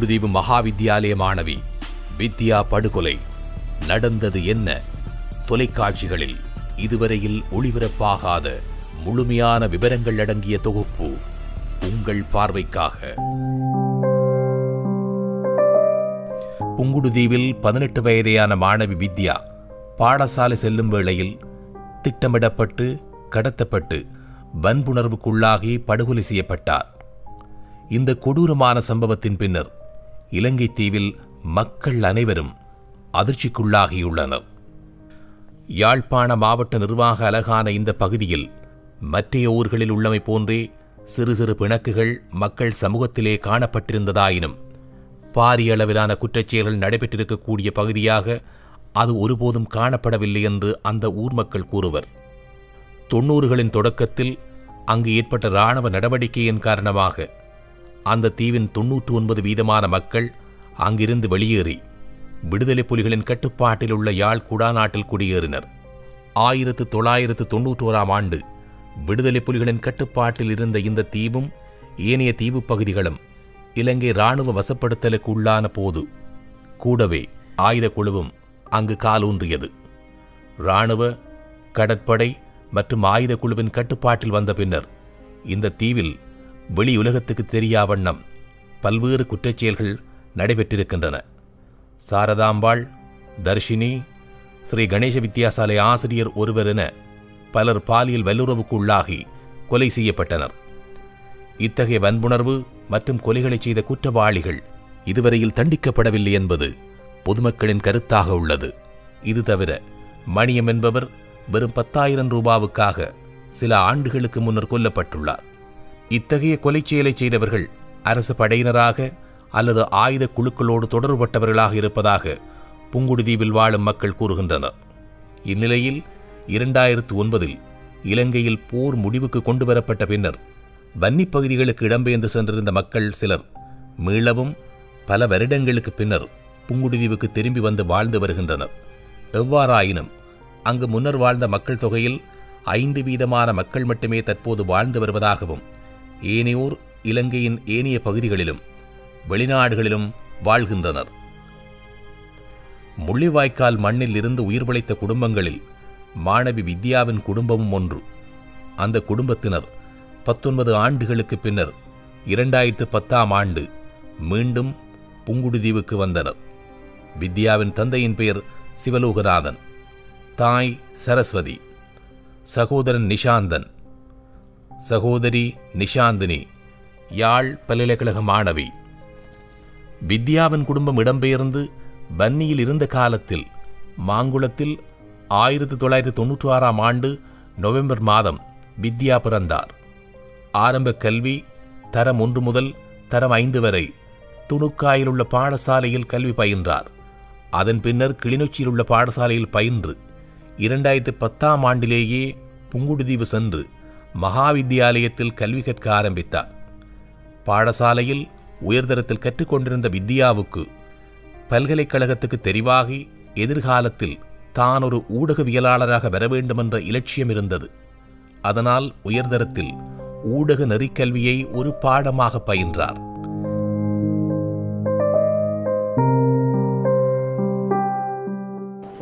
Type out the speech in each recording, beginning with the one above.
புங்குடுதீவு மகாவித்தியாலய மாணவி வித்யா படுகொலை நடந்தது என்ன? தொலைக்காட்சிகளில் இதுவரையில் ஒளிபரப்பாகாத முழுமையான விவரங்கள் அடங்கிய தொகுப்பு உங்கள் பார்வைக்காக. புங்குடுதீவில் 18 வயதையான மாணவி வித்யா பாடசாலை செல்லும் வேளையில் திட்டமிடப்பட்டு கடத்தப்பட்டு வன்புணர்வுக்குள்ளாகி படுகொலை செய்யப்பட்டார். இந்த கொடூரமான சம்பவத்தின் பின்னர் இலங்கை தீவில் மக்கள் அனைவரும் அதிர்ச்சிக்குள்ளாகியுள்ளனர். யாழ்ப்பாண மாவட்ட நிர்வாக அலகான இந்த பகுதியில் மற்றைய ஊர்களில் உள்ளமை போன்றே சிறு சிறு பிணக்குகள் மக்கள் சமூகத்திலே காணப்பட்டிருந்ததாயினும் பாரிய அளவிலான குற்றச்செயல்கள் நடைபெற்றிருக்கக்கூடிய பகுதியாக அது ஒருபோதும் காணப்படவில்லை என்று அந்த ஊர் மக்கள் கூறுவர். 90களின் தொடக்கத்தில் அங்கு ஏற்பட்ட இராணுவ நடவடிக்கையின் காரணமாக அந்த தீவின் 99% மக்கள் அங்கிருந்து வெளியேறி விடுதலை புலிகளின் கட்டுப்பாட்டில் உள்ள யாழ் குடாநாட்டில் குடியேறினர். 1991ஆம் ஆண்டு விடுதலை புலிகளின் கட்டுப்பாட்டில் இருந்த இந்த தீவும் ஏனைய தீவு பகுதிகளும் இலங்கை இராணுவ வசப்படுத்தலுக்கு உள்ளான போது கூடவே ஆயுத குழுவும் அங்கு காலூன்றியது. இராணுவ, கடற்படை மற்றும் ஆயுத குழுவின் கட்டுப்பாட்டில் வந்த பின்னர் இந்த தீவில் வெளியுலகத்துக்கு தெரியா வண்ணம் பல்வேறு குற்றச்செயல்கள் நடைபெற்றிருக்கின்றன. சாரதாம்பாள், தர்ஷினி, ஸ்ரீ கணேச வித்தியாசாலை ஆசிரியர் ஒருவர் என பலர் பாலியல் வல்லுறவுக்கு உள்ளாகி கொலை செய்யப்பட்டனர். இத்தகைய வன்புணர்வு மற்றும் கொலைகளை செய்த குற்றவாளிகள் இதுவரையில் தண்டிக்கப்படவில்லை என்பது பொதுமக்களின் கருத்தாக உள்ளது. இது தவிர மணியம் என்பவர் வெறும் 10,000 ரூபாவுக்காக சில ஆண்டுகளுக்கு முன்னர் கொல்லப்பட்டுள்ளார். இத்தகைய கொலை செயலை செய்தவர்கள் அரசு படையினராக அல்லது ஆயுத குழுக்களோடு தொடர்பட்டவர்களாக இருப்பதாக புங்குடுதீவில் வாழும் மக்கள் கூறுகின்றனர். இந்நிலையில் 2009இல் இலங்கையில் போர் முடிவுக்கு கொண்டுவரப்பட்ட பின்னர் வன்னி பகுதிகளுக்கு இடம்பெயர்ந்து சென்றிருந்த மக்கள் சிலர் மீளவும் பல வருடங்களுக்கு பின்னர் புங்குடுதீவுக்கு திரும்பி வந்து வாழ்ந்து வருகின்றனர். எவ்வாறாயினும் அங்கு முன்னர் வாழ்ந்த மக்கள் தொகையில் 5% மக்கள் மட்டுமே தற்போது வாழ்ந்து வருவதாகவும் ஏனையோர் இலங்கையின் ஏனைய பகுதிகளிலும் வெளிநாடுகளிலும் வாழ்கின்றனர். முள்ளிவாய்க்கால் மண்ணில் இருந்து உயிர் பிழைத்த குடும்பங்களில் மாணவி வித்யாவின் குடும்பமும் ஒன்று. அந்த குடும்பத்தினர் 19 ஆண்டுகளுக்கு பின்னர் 2010ஆம் ஆண்டு மீண்டும் புங்குடுதீவுக்கு வந்தனர். வித்யாவின் தந்தையின் பெயர் சிவலோகநாதன், தாய் சரஸ்வதி, சகோதரன் நிஷாந்தன், சகோதரி நிஷாந்தினி, யாழ் பல்கலைக்கழக மாணவி. வித்யாவின் குடும்பம் இடம்பெயர்ந்து வன்னியில் இருந்த காலத்தில் மாங்குளத்தில் 1996ஆம் ஆண்டு நவம்பர் மாதம் வித்யா பிறந்தார். ஆரம்ப கல்வி தரம் 1 முதல் தரம் 5 வரை துணுக்காயில் உள்ள பாடசாலையில் கல்வி பயின்றார். அதன் பின்னர் கிளிநொச்சியில் உள்ள பாடசாலையில் பயின்று 2010ஆம் ஆண்டிலேயே புங்குடுதீவு சென்று மகாவித்தியாலயத்தில் கல்வி கற்க ஆரம்பித்தார். பாடசாலையில் உயர்தரத்தில் கற்றுக்கொண்டிருந்த வித்யாவுக்கு பல்கலைக்கழகத்துக்கு தெரிவாகி எதிர்காலத்தில் தான் ஒரு ஊடகவியலாளராக வர வேண்டுமென்ற இலட்சியம் இருந்தது. அதனால் உயர்தரத்தில் ஊடக நெறிக்கல்வியை ஒரு பாடமாக பயின்றார்.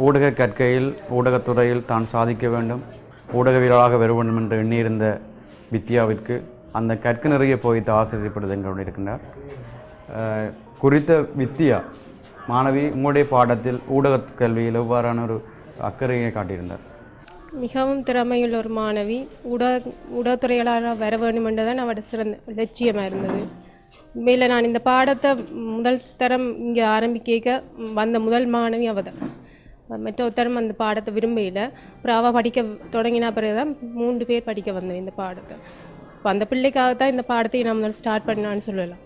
ஊடக கற்கையில் ஊடகத்துறையில் தான் சாதிக்க வேண்டும், ஊடகவியலாளராக வர வேண்டும் என்று எண்ணியிருந்த வித்யாவிற்கு அந்த கற்க நிறைய போய்த்த ஆசிரியப்படுது எங்களுடன் இருக்கின்றார். குறித்த வித்யா மாணவி உங்களுடைய பாடத்தில் ஊடக கல்வியில் எவ்வாறான ஒரு அக்கறையை காட்டியிருந்தார்? மிகவும் திறமையுள்ள ஒரு மாணவி, ஊடகத்துறையாளராக வர வேண்டும் என்றுதான் அவருடைய சிறந்த லட்சியமாக இருந்தது. உண்மையில் நான் இந்த பாடத்தை முதல் தரம் இங்கே ஆரம்பிக்க வந்த முதல் மாணவி அவள் தான். மற்ற ஒருத்தரும் அந்த பாடத்தை விரும்பல. அப்புறம் அவள் படிக்க தொடங்கின பிறகு தான் 3 பேர் படிக்க வந்தேன் இந்த பாடத்தை. இப்போ அந்த பிள்ளைக்காகத்தான் இந்த பாடத்தை நான் முதல் ஸ்டார்ட் பண்ணான்னு சொல்லலாம்.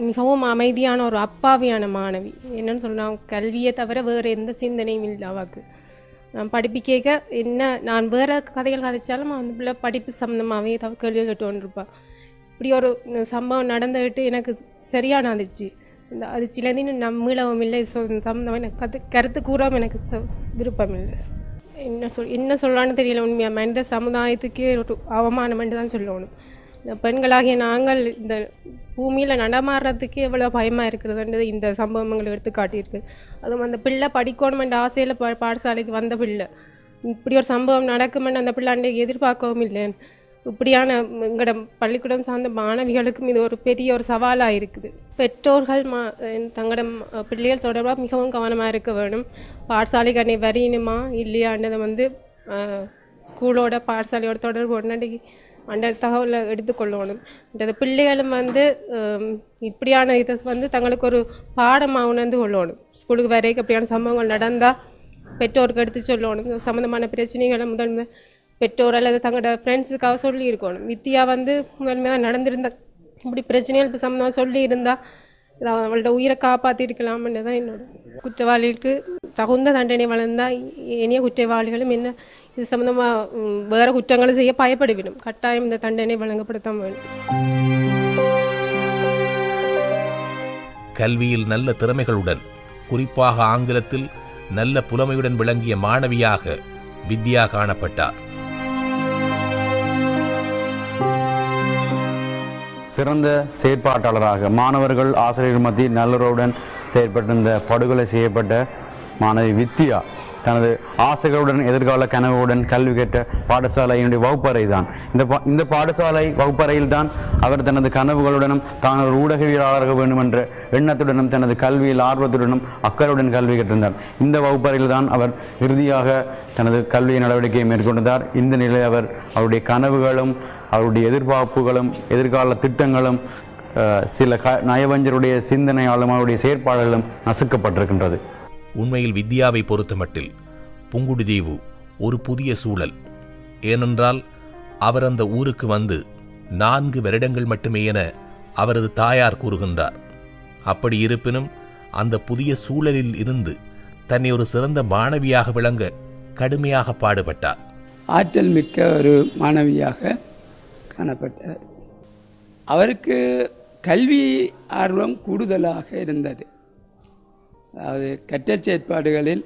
மிகவும் அமைதியான ஒரு அப்பாவியான மாணவி. என்னன்னு சொன்னால் கல்வியை தவிர வேறு எந்த சிந்தனையும் இல்லை அவளுக்கு. நான் படிப்பிக்க என்ன நான் வேறு கதைகள் கதைச்சாலும் அந்த பிள்ளை படிப்பு சம்மந்தமாகவே கேள்வி கேட்டுருப்பாள். இப்படி ஒரு சம்பவம் நடந்துக்கிட்டு எனக்கு சரியான அதிர்ச்சி. இந்த அதிர்ச்சியிலேருந்து நம்மளவும் இல்லை, சம்மந்தமாக எனக்கு கருத்து கூறாமல் எனக்கு விருப்பம் இல்லை. என்ன சொல்லலான்னு தெரியல. உண்மையாக மனித சமுதாயத்துக்கே ஒரு அவமானம் தான் சொல்லணும். பெண்களாகிய நாங்கள் இந்த பூமியில் நடமாடுறதுக்கு எவ்வளோ பயமாக இருக்கிறதுன்றது இந்த சம்பவங்களை எடுத்து காட்டியிருக்கு. அதுவும் அந்த பிள்ளை படிக்கணுமென்ற ஆசையில் பாடசாலைக்கு வந்த பிள்ளை இப்படி ஒரு சம்பவம் நடக்குமென்னு அந்த பிள்ளை அன்றைக்கு எதிர்பார்க்கவும் இல்லை. இப்படியான எங்களோட பள்ளிக்கூடம் சார்ந்த மாணவிகளுக்கும் இது ஒரு பெரிய ஒரு சவாலாக இருக்குது. பெற்றோர்கள் தங்களோட பிள்ளைகள் தொடர்பாக மிகவும் கவனமாக இருக்க வேணும். பாடசாலைக்கு அன்னை வரையணுமா இல்லையான்றதை ஸ்கூலோட பாடசாலையோட தொடர்பு உடனடி அந்த தகவலை எடுத்துக்கொள்ளணும். இந்த பிள்ளைகளும் இப்படியான இதை தங்களுக்கு ஒரு பாடமாக உணர்ந்து கொள்ளணும். ஸ்கூலுக்கு வரைக்கும் அப்படியான சம்பவங்கள் நடந்தால் பெற்றோருக்கு எடுத்து சொல்லணும். சம்மந்தமான பிரச்சனைகளை முதன்மை பெற்றோர் அல்லது தங்களோட ஃப்ரெண்ட்ஸுக்காக சொல்லியிருக்கணும். வித்தியா முதன்மை தான் நடந்திருந்த இப்படி பிரச்சனைகள் சம்மந்தமாக சொல்லியிருந்தால் அவளோட உயிரை காப்பாற்றிருக்கலாம்னு தான் என்னோட. குற்றவாளிகளுக்கு தகுந்த தண்டனை வளர்ந்தால் இனிய குற்றவாளிகளும் என்ன இது சம்மந்தமாக வேறு குற்றங்களை செய்ய பயப்படுவிடும். கட்டாயம் இந்த தண்டனை வழங்கப்படத்தான் வேண்டும். கல்வியில் நல்ல திறமைகளுடன், குறிப்பாக ஆங்கிலத்தில் நல்ல புலமையுடன் விளங்கிய மாணவியாக வித்யா காணப்பட்டார். சிறந்த செயற்பாட்டாளராக மாணவர்கள் ஆசிரியர்கள் மத்தியில் நல்லுறவுடன் செயற்பட்டிருந்த படுகொலை செய்யப்பட்ட மாணவி வித்யா தனது ஆசைகளுடன் எதிர்கால கனவுடன் கல்வி கேட்ட பாடசாலையினுடைய வகுப்பறை தான். இந்த பாடசாலை வகுப்பறையில் தான் அவர் தனது கனவுகளுடனும் தான் ஒரு ஊடகவியலாளராக வேண்டும் என்ற எண்ணத்துடனும் தனது கல்வியில் ஆர்வத்துடனும் அக்கறையுடன் கல்வி கற்றிருந்தார். இந்த வகுப்பறையில் தான் அவர் இறுதியாக தனது கல்வி நடவடிக்கையை மேற்கொண்டார். இந்த நிலையில் அவருடைய கனவுகளும் அவருடைய எதிர்பார்ப்புகளும் எதிர்கால திட்டங்களும் சில நயவஞ்சருடைய சிந்தனையாலும் அவருடைய செயற்பாடுகளும் நசுக்கப்பட்டிருக்கின்றது. உண்மையில் வித்யாவை பொறுத்தமட்டில் புங்குடுதீவு ஒரு புதிய சூழல். ஏனென்றால் அவர் அந்த ஊருக்கு வந்து 4 வருடங்கள் மட்டுமே என அவரது தாயார் கூறுகின்றார். அப்படி இருப்பினும் அந்த புதிய சூழலில் இருந்து தன்னை ஒரு சிறந்த மாணவியாக விளங்க கடுமையாக பாடுபட்டார். ஆற்றல் மிக்க ஒரு மாணவியாக காணப்பட்டார். அவருக்கு கல்வி ஆர்வம் கூடுதலாக இருந்தது. அதாவது கற்றற் செயற்பாடுகளில்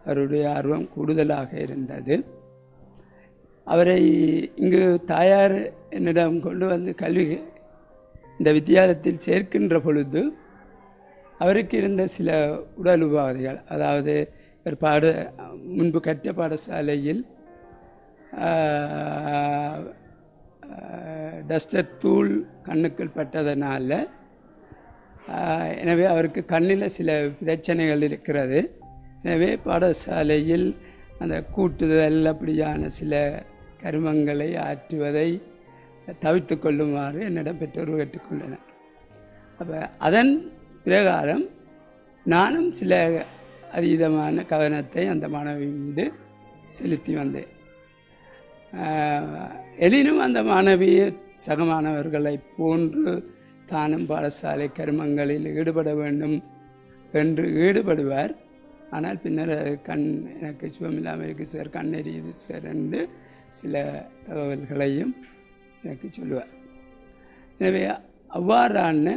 அவருடைய ஆர்வம் கூடுதலாக இருந்தது. அவரை இங்கு தாயார் என்னிடம் கொண்டு வந்து கல்வி இந்த வித்தியாலயத்தில் சேர்க்கின்ற பொழுது அவருக்கு இருந்த சில உடல் உபாதைகள், அதாவது முன்பு கற்ற பாடசாலையில் டஸ்டர் தூள் கண்ணுக்குள் பட்டதனால எனவே அவருக்கு கண்ணில் சில பிரச்சனைகள் இருக்கிறது. எனவே பாடசாலையில் அந்த கூட்டுதல் அப்படியான சில கருமங்களை ஆற்றுவதை தவிர்த்து கொள்ளுமாறு என்னிடம் பெற்றோர் கேட்டுக்கொண்டனர். அப்போ அதன் பிரகாரம் நானும் சில அதீதமான கவனத்தை அந்த மாணவி மீது செலுத்தி வந்தேன். எனினும் அந்த மாணவியை சக மாணவர்களை போன்று தானும் பாடசாலை கருமங்களில் ஈடுபட வேண்டும் என்று ஈடுபடுவார். ஆனால் பின்னர் எனக்கு சுகமில்லாமல் இருக்கு சார், கண் எரியுது சார் என்று சில தகவல்களையும் எனக்கு சொல்லுவார். எனவே அவ்வாறான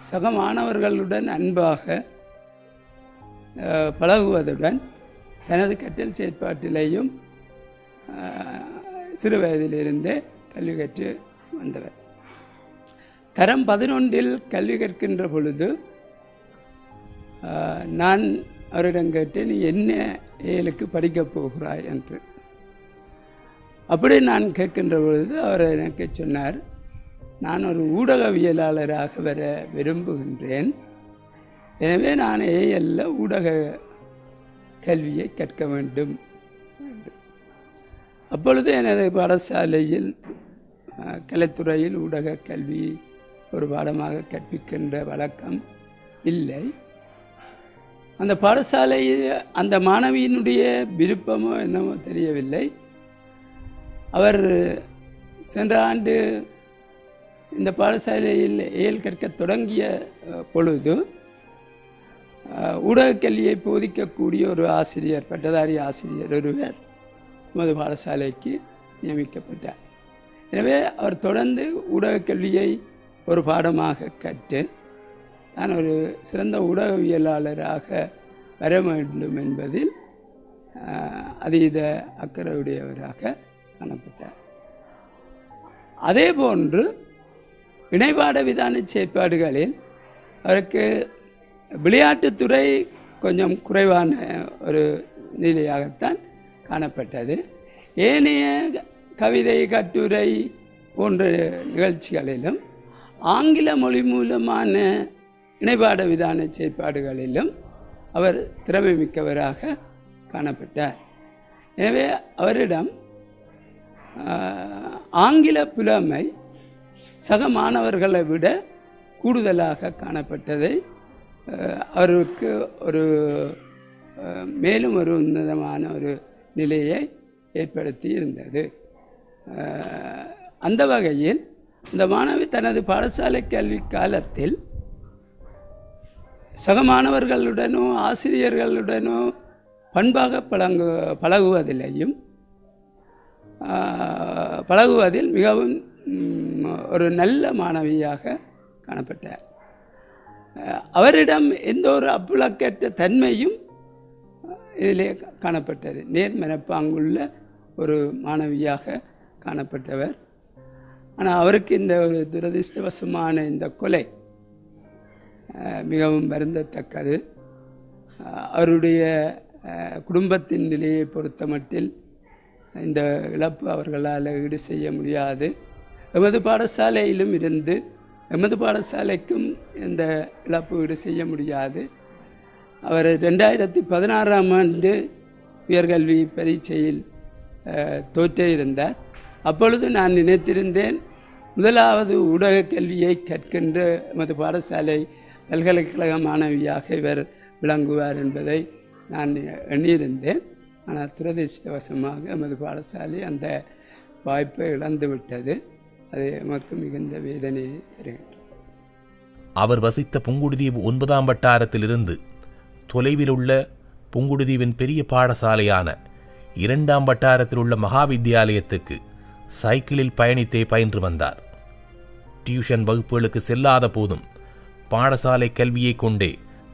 சக மாணவர்களுடன் அன்பாக பழகுவதுடன் தனது கற்றல் செயற்பாட்டிலேயும் சிறு வயதிலிருந்தே கல்வி கற்று வந்தவர். தரம் 11 கல்வி கற்கின்ற பொழுது நான் அவரிடம் கேட்டேன், நீ என்ன ஏழுக்கு படிக்கப் போகிறாய் என்று. அப்படி நான் கேட்கின்ற பொழுது அவர் எனக்கு சொன்னார், நான் ஒரு ஊடகவியலாளராக வர விரும்புகின்றேன். எனவே நான் ஏஎல்ல ஊடக கல்வியை கற்க வேண்டும் என்று. அப்பொழுது எனது பாடசாலையில் கலைத்துறையில் ஊடக கல்வி ஒரு பாடமாக கற்பிக்கின்ற வழக்கம் இல்லை. அந்த பாடசாலையில் அந்த மாணவியினுடைய விருப்பமோ என்னமோ தெரியவில்லை. அவர் சென்ற ஆண்டு இந்த பாடசாலையில் ஏல் கற்க தொடங்கிய பொழுது ஊடக கல்வியை போதிக்கக்கூடிய ஒரு ஆசிரியர், பட்டதாரி ஆசிரியர் ஒருவர் நமது பாடசாலைக்கு நியமிக்கப்பட்டார். எனவே அவர் தொடர்ந்து ஊடக கல்வியை ஒரு பாடமாக கற்று தான் ஒரு சிறந்த ஊடகவியலாளராக வர வேண்டும் என்பதில் அதீத அக்கறையுடையவராக காணப்பட்டார். அதே போன்று இணைப்பாட விதான செயற்பாடுகளில் அவருக்கு விளையாட்டுத்துறை கொஞ்சம் குறைவான ஒரு நிலையாகத்தான் காணப்பட்டது. ஏனைய கவிதை, கட்டுரை போன்ற நிகழ்ச்சிகளிலும் ஆங்கில மொழி மூலமான இணைப்பாட விதான செயற்பாடுகளிலும் அவர் திறமை மிக்கவராக காணப்பட்டார். எனவே அவரிடம் ஆங்கில புலமை சக மாணவர்களை விட கூடுதலாக காணப்பட்டதை அவருக்கு ஒரு மேலும் ஒரு உன்னதமான ஒரு நிலையை ஏற்படுத்தி இருந்தது. அந்த வகையில் இந்த மாணவி தனது பாடசாலை கல்வி காலத்தில் சக மாணவர்களுடனோ ஆசிரியர்களுடனோ பண்பாக பழகுவதில் மிகவும் ஒரு நல்ல மாணவியாக காணப்பட்டார். அவரிடம் எந்த ஒரு அப்புலக்கற்ற தன்மையும் இதிலே காணப்பட்டது. நேர்மனப்பாங்குள்ள ஒரு மாணவியாக காணப்பட்டவர். ஆனால் அவருக்கு இந்த ஒரு துரதிர்ஷ்டவசமான இந்த கொலை மிகவும் வருந்தத்தக்கது. அவருடைய குடும்பத்தின் நிலையை பொறுத்த மட்டில் இந்த இழப்பு அவர்களால் ஈடு செய்ய முடியாது. எமது பாடசாலையிலும் இருந்து எமது பாடசாலைக்கும் இந்த இழப்பு ஈடு செய்ய முடியாது. அவர் 2016ஆம் ஆண்டு உயர்கல்வி பரீட்சையில் தோற்றே இருந்தார். அப்பொழுது நான் நினைத்திருந்தேன், முதலாவது ஊடக கல்வியை கற்கின்ற எமது பாடசாலை பல்கலைக்கழக மாணவியாக இவர் விளங்குவார் என்பதை நான் எண்ணியிருந்தேன். ஆனால் துரதிர்ஷ்டவசமாக எமது பாடசாலை அந்த வாய்ப்பை இழந்துவிட்டது. அது எமக்கு மிகுந்த வேதனையை தருகின்றது. அவர் வசித்த புங்குடுதீவு 9ஆம் வட்டாரத்திலிருந்து தொலைவில் உள்ள புங்குடுதீவின் பெரிய பாடசாலையான 2ஆம் வட்டாரத்தில் உள்ள மகாவித்தியாலயத்துக்கு சைக்கிளில் பயணித்தே பயின்று வந்தார். டியூஷன் வகுப்புகளுக்கு செல்லாத போதும் பாடசாலை கல்வியை கொண்டே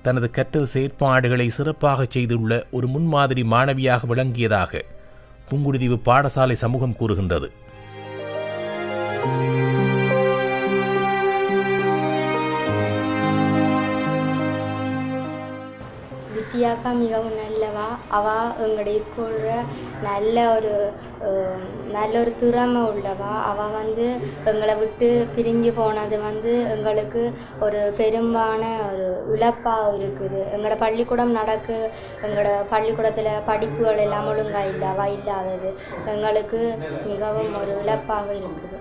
தனது கற்றல் செயற்பாடுகளை சிறப்பாக செய்துள்ள ஒரு முன்மாதிரி மாணவியாக விளங்கியதாக புங்குடுதீவு பாடசாலை சமூகம் கூறுகின்றது. வித்தியாக்கா மிகவும் நல்லவா. அவள் எங்களுடைய ஸ்கூலில் நல்ல ஒரு திறமை உள்ளவா. அவள் எங்களை விட்டு பிரிஞ்சு போனது எங்களுக்கு ஒரு பெரும்பான ஒரு இழப்பாக இருக்குது. எங்களோட பள்ளிக்கூடம் எங்களோட பள்ளிக்கூடத்தில் படிப்புகள் எல்லாம் ஒழுங்காக இல்லவா இல்லாதது எங்களுக்கு மிகவும் ஒரு இழப்பாக இருக்குது.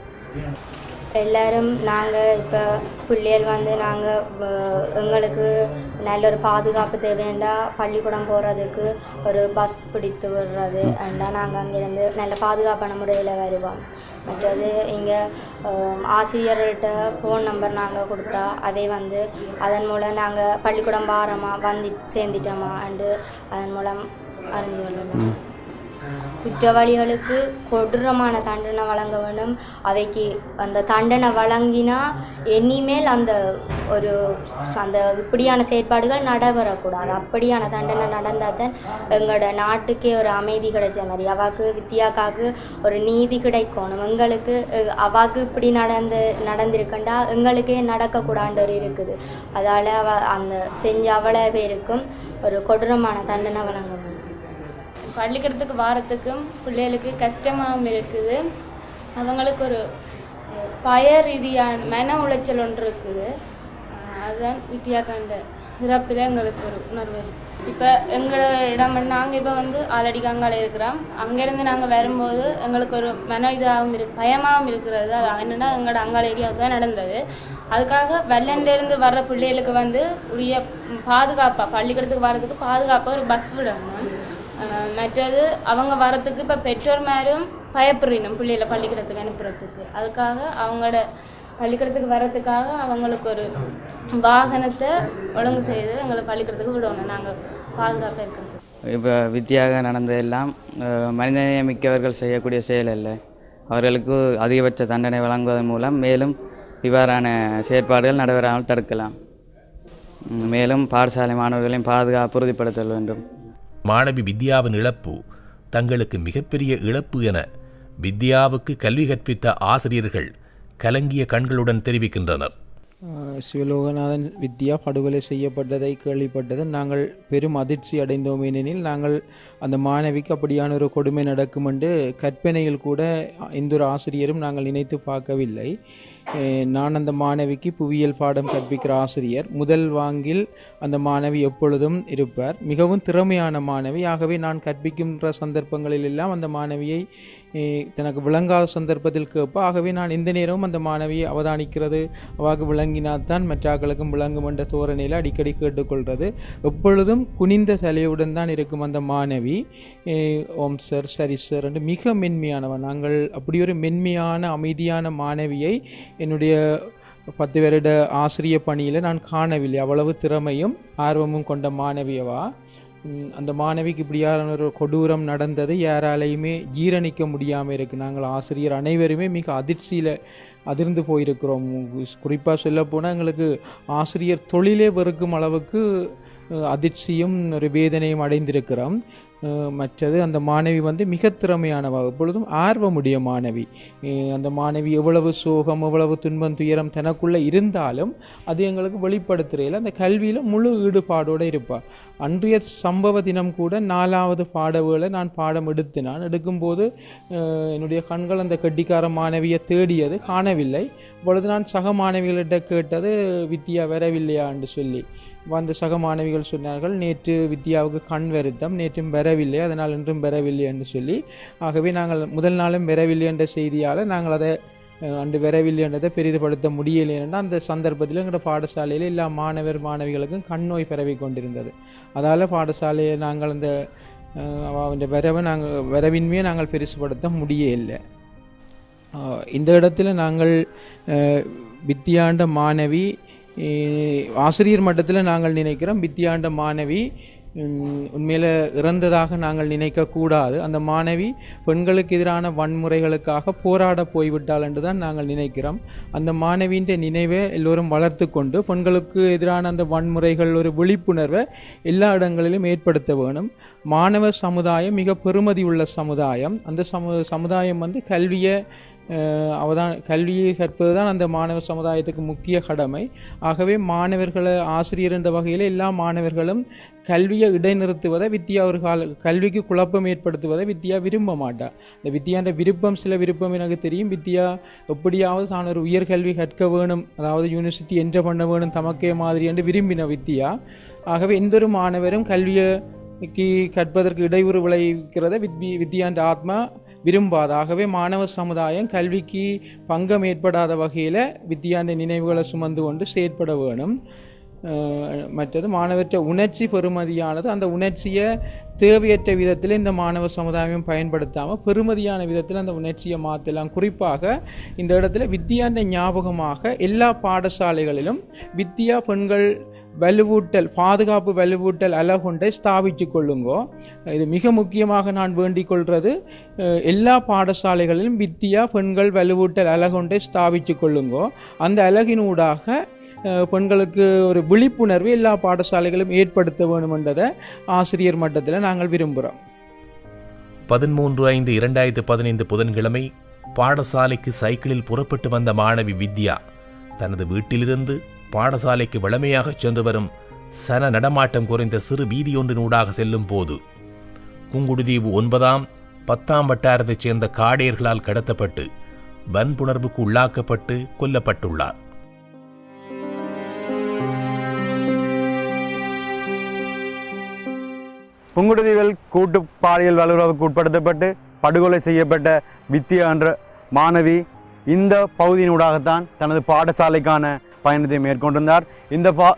எல்லோரும் நாங்கள் இப்போ பிள்ளைகள் நாங்கள் எங்களுக்கு நல்ல ஒரு பாதுகாப்பு தேவைண்டா பள்ளிக்கூடம் போகிறதுக்கு ஒரு பஸ் பிடித்து விடுறது அண்டா நாங்கள் அங்கேருந்து நல்ல பாதுகாப்பான முறையில் வருவோம். மற்றது இங்கே ஆசிரியர்கள்ட்ட ஃபோன் நம்பர் நாங்கள் கொடுத்தா அதை அதன் மூலம் நாங்கள் பள்ளிக்கூடம் வாரமா சேர்ந்துட்டோமா அண்டு அதன் மூலம் அறிஞ்சு கொள்ளலாம். குற்றவாளிகளுக்கு கொடூரமான தண்டனை வழங்க வேண்டும். அவைக்கு அந்த தண்டனை வழங்கினா இனிமேல் அந்த இப்படியான செயற்பாடுகள் நடைபெறக்கூடாது. அப்படியான தண்டனை நடந்தால் தான் எங்களோட நாட்டுக்கே ஒரு அமைதி கிடைச்ச மாதிரி. அவாக்கு வித்தியாக்காவுக்கு ஒரு நீதி கிடைக்கணும். எங்களுக்கு அவாக்கு இப்படி நடந்திருக்கண்டா எங்களுக்கே நடக்கக்கூடாது இருக்குது. அதால் அந்த செஞ்ச அவ்வளோ பேருக்கும் ஒரு கொடூரமான தண்டனை வழங்க வேண்டும். பள்ளிக்கூடத்துக்கு வாரத்துக்கும் பிள்ளைகளுக்கு கஷ்டமாகவும் இருக்குது. அவங்களுக்கு ஒரு பய ரீதியான மன உளைச்சல் ஒன்று இருக்குது. அதுதான் வித்தியாக்காண்ட இறப்பில் எங்களுக்கு ஒரு உணர்வு இருக்குது. இப்போ எங்களோட இடம் நாங்கள் இப்போ ஆல்ரெடி அங்கால இருக்கிறோம். அங்கேருந்து நாங்கள் வரும்போது எங்களுக்கு ஒரு மன இதாகவும் பயமாகவும் இருக்கிறது. அது என்னென்னா எங்களோட அங்கால ஏரியாவுக்கு தான் நடந்தது. அதுக்காக வெள்ளன்லேருந்து வர்ற பிள்ளைகளுக்கு உரிய பாதுகாப்பாக பள்ளிக்கூடத்துக்கு வர்றதுக்கு பாதுகாப்பாக ஒரு பஸ் விடணும். மற்றது அவங்க வரத்துக்கு இப்போ பெற்றோர் மேலும் பயப்படுறீங்க பிள்ளைகளை பள்ளிக்கூடத்துக்கு அனுப்புறதுக்கு. அதுக்காக அவங்களோட பள்ளிக்கூடத்துக்கு வர்றதுக்காக அவங்களுக்கு ஒரு வாகனத்தை ஒழுங்கு செய்து எங்களை பள்ளிக்கூடத்துக்கு விடணும். நாங்கள் பாதுகாப்பாக இருக்கிறது. இப்போ வித்தியாக நடந்ததெல்லாம் மனிதநேயமிக்கவர்கள் செய்யக்கூடிய செயல் அல்ல. அவர்களுக்கு அதிகபட்ச தண்டனை வழங்குவதன் மூலம் மேலும் இவ்வாறான செயற்பாடுகள் நடைபெறாமல் தடுக்கலாம். மேலும் பாடசாலை மாணவர்களையும் பாதுகாப்பு உறுதிப்படுத்த வேண்டும். மாணவி வித்யாவின் இழப்பு தங்களுக்கு மிகப்பெரிய இழப்பு என வித்யாவுக்கு கல்வி கற்பித்த ஆசிரியர்கள் கலங்கிய கண்களுடன் தெரிவிக்கின்றனர். சிவலோகநாதன் வித்யா படுகொலை செய்யப்பட்டதை கேள்விப்பட்டது நாங்கள் பெரும் அதிர்ச்சி அடைந்தோம். ஏனெனில் நாங்கள் அந்த மாணவிக்கு அப்படியான ஒரு கொடுமை நடக்கும் என்று கற்பனையில் கூட எந்த ஒரு ஆசிரியரும் நாங்கள் நினைத்து பார்க்கவில்லை. நான் அந்த மாணவிக்கு புவியியல் பாடம் கற்பிக்கிற ஆசிரியர். முதல் வாங்கில் அந்த மாணவி எப்பொழுதும் இருப்பார். மிகவும் திறமையான மாணவி. ஆகவே நான் கற்பிக்கின்ற சந்தர்ப்பங்களில் எல்லாம் அந்த மாணவியை தனக்கு விளங்காத சந்தர்ப்பத்தில் கேட்ப. ஆகவே நான் எந்த நேரமும் அந்த மாணவியை அவதானிக்கிறது, அவாக்கு விளங்கினால்தான் மற்றாக்களுக்கும் விளங்கும் என்ற தோரணையில் அடிக்கடி கேட்டுக்கொள்வது. எப்பொழுதும் குனிந்த தலையுடன் தான் இருக்கும் அந்த மாணவி. ஓம் சார், சரி சார் என்று மிக மென்மையானவன். நாங்கள் அப்படி ஒரு மென்மையான அமைதியான மாணவியை என்னுடைய 10 வருட ஆசிரிய பணியில் நான் காணவில்லை. அவ்வளவு திறமையும் ஆர்வமும் கொண்ட மாணவியவா. அந்த மாணவிக்கு இப்படியான ஒரு கொடூரம் நடந்தது யாராலையுமே ஜீரணிக்க முடியாமல் இருக்குது. நாங்கள் ஆசிரியர் அனைவருமே மிக அதிர்ச்சியில் அதிர்ந்து போயிருக்கிறோம். குறிப்பாக சொல்லப்போனால் எங்களுக்கு ஆசிரியர் தொழிலே வெறுக்கும் அளவுக்கு அதிர்ச்சியும் ஒரு வேதனையும் அடைந்திருக்கிறோம். மற்றது அந்த மாணவி மிக திறமையானவா, எப்பொழுதும் ஆர்வமுடைய மாணவி. அந்த மாணவி எவ்வளவு சோகம், எவ்வளவு துன்பம், துயரம் தனக்குள்ளே இருந்தாலும் அது எங்களுக்கு வெளிப்படுத்துறையில் அந்த கல்வியில் முழு ஈடுபாடோடு இருப்பாள். அன்றைய சம்பவ தினம் கூட 4வது பாடவேளை நான் பாடம் எடுக்கும்போது என்னுடைய கண்கள் அந்த கெட்டிக்கார மாணவியை தேடியது, காணவில்லை. இப்பொழுது நான் சக மாணவிகளிட்ட கேட்டது, வித்யா வரவில்லையா என்று சொல்லி. அந்த சக மாணவிகள் சொன்னார்கள், நேற்று வித்யாவுக்கு கண் வருத்தம், நேற்றும் வரவில்லை, அதனால் இன்றும் வரவில்லை என்று சொல்லி. ஆகவே நாங்கள் முதல் நாளும் வரவில்லை என்ற செய்தியால் நாங்கள் அதை அன்று வரவில்லை என்றதை பெரிதுபடுத்த முடியலை. என்றால் அந்த சந்தர்ப்பத்தில் எங்கள் பாடசாலையில் எல்லா மாணவிகளுக்கும் கண் நோய் பரவி கொண்டிருந்தது. அதால் பாடசாலையை நாங்கள் அந்த வரவின்மையை நாங்கள் பெருசுபடுத்த முடியலை. இந்த இடத்துல நாங்கள் வித்தியாண்ட மாணவி ஆசிரியர் மட்டத்தில் நாங்கள் நினைக்கிறோம், வித்தியாண்ட மாணவி உண்மையில் இறந்ததாக நாங்கள் நினைக்கக்கூடாது. அந்த மாணவி பெண்களுக்கு எதிரான வன்முறைகளுக்காக போராட போய்விட்டாள் என்று தான் நாங்கள் நினைக்கிறோம். அந்த மாணவியின் நினைவை எல்லோரும் வளர்த்து கொண்டு பெண்களுக்கு எதிரான அந்த வன்முறைகள் ஒரு விழிப்புணர்வை எல்லா இடங்களிலும் ஏற்படுத்த வேணும். மாணவ சமுதாயம் மிக பெருமதி உள்ள சமுதாயம். அந்த சமுதாயம் கல்வியை கற்பது தான் அந்த மாணவ சமுதாயத்துக்கு முக்கிய கடமை. ஆகவே மாணவர்களை ஆசிரியர் என்ற வகையில் எல்லா மாணவர்களும் கல்வியை இடைநிறுத்துவதை வித்யா ஒரு கல்விக்கு குழப்பம் ஏற்படுத்துவதை வித்யா விரும்ப மாட்டார். இந்த வித்யான்ற சில விருப்பம் எனக்கு தெரியும். வித்யா எப்படியாவது தான் ஒரு உயர்கல்வி கற்க வேணும், அதாவது யூனிவர்சிட்டி என்டர் பண்ண வேணும் தமக்கே மாதிரி என்று விரும்பின வித்யா. ஆகவே எந்த ஒரு மாணவரும் கல்விக்கு கற்பதற்கு இடையூறு விளைவிக்கிறத வித்யான்ற ஆத்மா விரும்பாது. ஆகவே மாணவ சமுதாயம் கல்விக்கு பங்கம் ஏற்படாத வகையில் வித்யாண்ட நினைவுகளை சுமந்து கொண்டு செயற்பட வேணும். மற்றது மாணவற்ற உணர்ச்சி பெறுமதியானது, அந்த உணர்ச்சியை தேவையற்ற விதத்தில் இந்த மாணவ சமுதாயம் பயன்படுத்தாமல் பெறுமதியான விதத்தில் அந்த உணர்ச்சியை மாற்றலாம். குறிப்பாக இந்த இடத்துல வித்யாண்ட ஞாபகமாக எல்லா பாடசாலைகளிலும் வித்யா பெண்கள் வலுவூட்டல், பாதுகாப்பு வலுவூட்டல் அலகுண்டை ஸ்தாபித்து கொள்ளுங்கோ. இது மிக முக்கியமாக நான் வேண்டிக் கொள்வது, எல்லா பாடசாலைகளிலும் வித்யா பெண்கள் வலுவூட்டல் அலகுண்டை ஸ்தாபித்து கொள்ளுங்கோ. அந்த அலகினூடாக பெண்களுக்கு ஒரு விழிப்புணர்வு எல்லா பாடசாலைகளும் ஏற்படுத்த வேண்டும் என்றதை ஆசிரியர் மட்டத்தில் நாங்கள் விரும்புகிறோம். 13/5/2015 புதன்கிழமை பாடசாலைக்கு சைக்கிளில் புறப்பட்டு வந்த மாணவி வித்யா தனது வீட்டிலிருந்து பாடசாலைக்கு வளமையாக சென்று வரும் சன நடமாட்டம் குறைந்த சிறு வீதியொன்றினூடாக செல்லும் போது புங்குடுதீவு 9ஆம் 10ஆம் வட்டாரத்தைச் சேர்ந்த காடையர்களால் கடத்தப்பட்டு வன்புணர்வுக்கு உள்ளாக்கப்பட்டு கொல்லப்பட்டுள்ளார். புங்குடுதீவில் கூட்டு பாலியல் வல்லுறவுக்கு உட்படுத்தப்பட்டு படுகொலை செய்யப்பட்ட வித்யா என்ற மாணவி இந்த பகுதியினூடாகத்தான் தனது பாடசாலைக்கான பயணத்தை மேற்கொண்டிருந்தார்.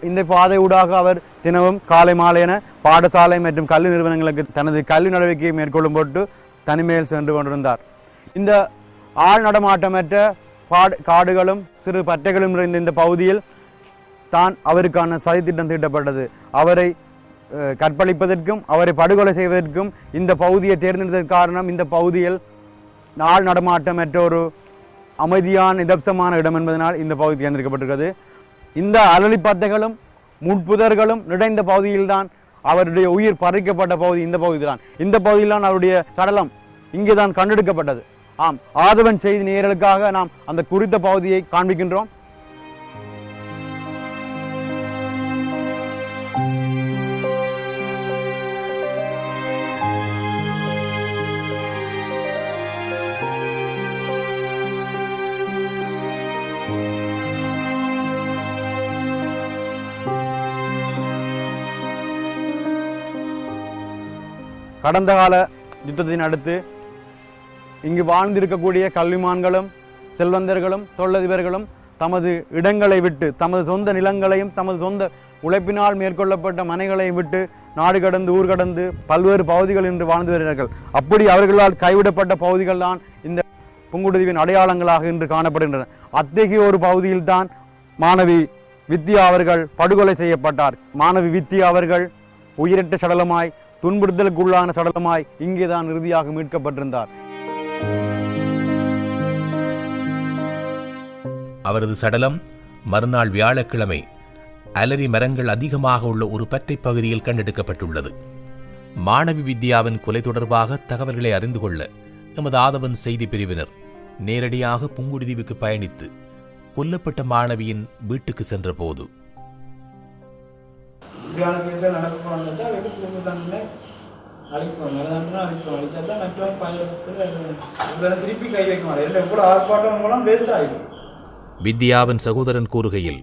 இந்த பாதையூடாக அவர் தினமும் காலை மாலை என பாடசாலை மற்றும் கல்வி நிறுவனங்களுக்கு தனது கல்வி நடவடிக்கையை மேற்கொள்ளும் போட்டு தனிமையில் சென்று கொண்டிருந்தார். இந்த ஆள் நடமாட்டமற்ற காடுகளும் சிறு பட்டைகளும் நிறைந்த இந்த பகுதியில் தான் அவருக்கான சதித்திட்டம் தீட்டப்பட்டது. அவரை கற்பழிப்பதற்கும் அவரை படுகொலை செய்வதற்கும் இந்த பகுதியை தேர்ந்தெடுத்ததற்கு காரணம், இந்த பகுதியில் ஆள் நடமாட்டமற்ற ஒரு அமைதியான நிதப்சமான இடம் என்பதனால் இந்த பகுதி தேர்ந்தெடுக்கப்பட்டிருக்கிறது. இந்த அலளிப்பட்டைகளும் முட்புதர்களும் நிறைந்த பகுதியில்தான் அவருடைய உயிர் பறிக்கப்பட்ட பகுதி இந்த பகுதி தான். இந்த பகுதியில்தான் அவருடைய சடலம் இங்கே தான் கண்டெடுக்கப்பட்டது. ஆம், ஆதவன் செய்தி நேயர்களுக்காக நாம் அந்த குறித்த பகுதியை காண்பிக்கின்றோம். கடந்த கால யுத்தத்தின் அடுத்து இங்கு வாழ்ந்திருக்கக்கூடிய கல்விமான்களும் செல்வந்தர்களும் தொழிலதிபர்களும் தமது இடங்களை விட்டு, தமது சொந்த நிலங்களையும் தமது சொந்த உழைப்பினால் மேற்கொள்ளப்பட்ட மனைகளையும் விட்டு நாடு கடந்து ஊர் கடந்து பல்வேறு பகுதிகள் என்று வாழ்ந்து வருகிறார்கள். அப்படி அவர்களால் கைவிடப்பட்ட பகுதிகள் தான் இந்த புங்குடுதீவின் அடையாளங்களாக இன்று காணப்படுகின்றன. அத்தகைய ஒரு பகுதியில்தான் மாணவி வித்யா அவர்கள் படுகொலை செய்யப்பட்டார். மாணவி வித்யா அவர்கள் உயிரற்ற சடலமாய், துன்புறுத்தலுக்குள்ளான சடலமாய் இங்கேதான் இறுதியாக மீட்கப்பட்டிருந்தார். அவரது சடலம் மறுநாள் வியாழக்கிழமை அலரி மரங்கள் அதிகமாக உள்ள ஒரு பற்றை பகுதியில் கண்டெடுக்கப்பட்டுள்ளது. மாணவி வித்யாவின் கொலை தொடர்பாக தகவல்களை அறிந்து கொள்ள எமது ஆதவன் செய்தி பிரிவினர் நேரடியாக புங்குடுதீவுக்கு பயணித்து கொல்லப்பட்ட மாணவியின் வீட்டுக்கு சென்ற போது வித்யாவின் சகோதரன் கூறுகையில்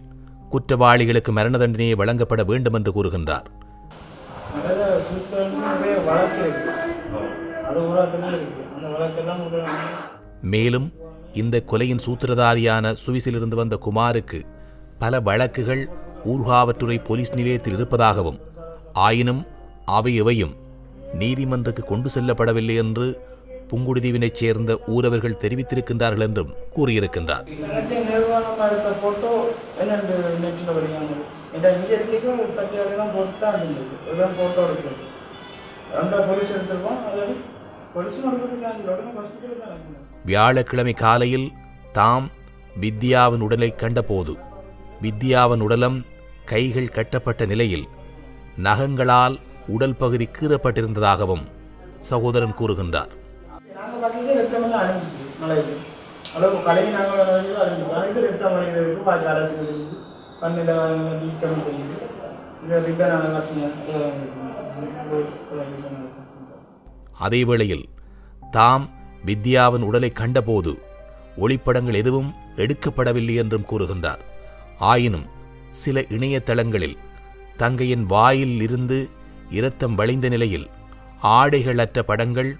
குற்றவாளிகளுக்கு மரண தண்டனையை வழங்கப்பட வேண்டும் என்று கூறுகின்றார். மேலும் இந்த கொலையின் சூத்திரதாரியான சுவிஸிலிருந்து வந்த குமாருக்கு பல வழக்குகள் ஊர்காவற்றுறை போலீஸ் நிலையத்தில் இருப்பதாகவும், ஆயினும் அவை எவையும் நீதிமன்றத்துக்கு கொண்டு செல்லப்படவில்லை என்று புங்குடுதீவினைச் சேர்ந்த ஊரவர்கள் தெரிவித்திருக்கின்றார்கள் என்றும் கூறியிருக்கின்றார். வியாழக்கிழமை காலையில் தாம் வித்யாவின் உடலை கண்டபோது வித்யாவின் உடலம் கைகள் கட்டப்பட்ட நிலையில் நகங்களால் உடல் பகுதி கீறப்பட்டிருந்ததாகவும் சகோதரன் கூறுகின்றார். அதேவேளையில் தாம் வித்யாவின் உடலை கண்டபோது ஒளிப்படங்கள் எதுவும் எடுக்கப்படவில்லை என்றும் கூறுகின்றார். ஆயினும் சில இணையதளங்களில் தங்கையின் வாயில் இருந்து இரத்தம் வழிந்த நிலையில் ஆடைகளற்ற படங்கள்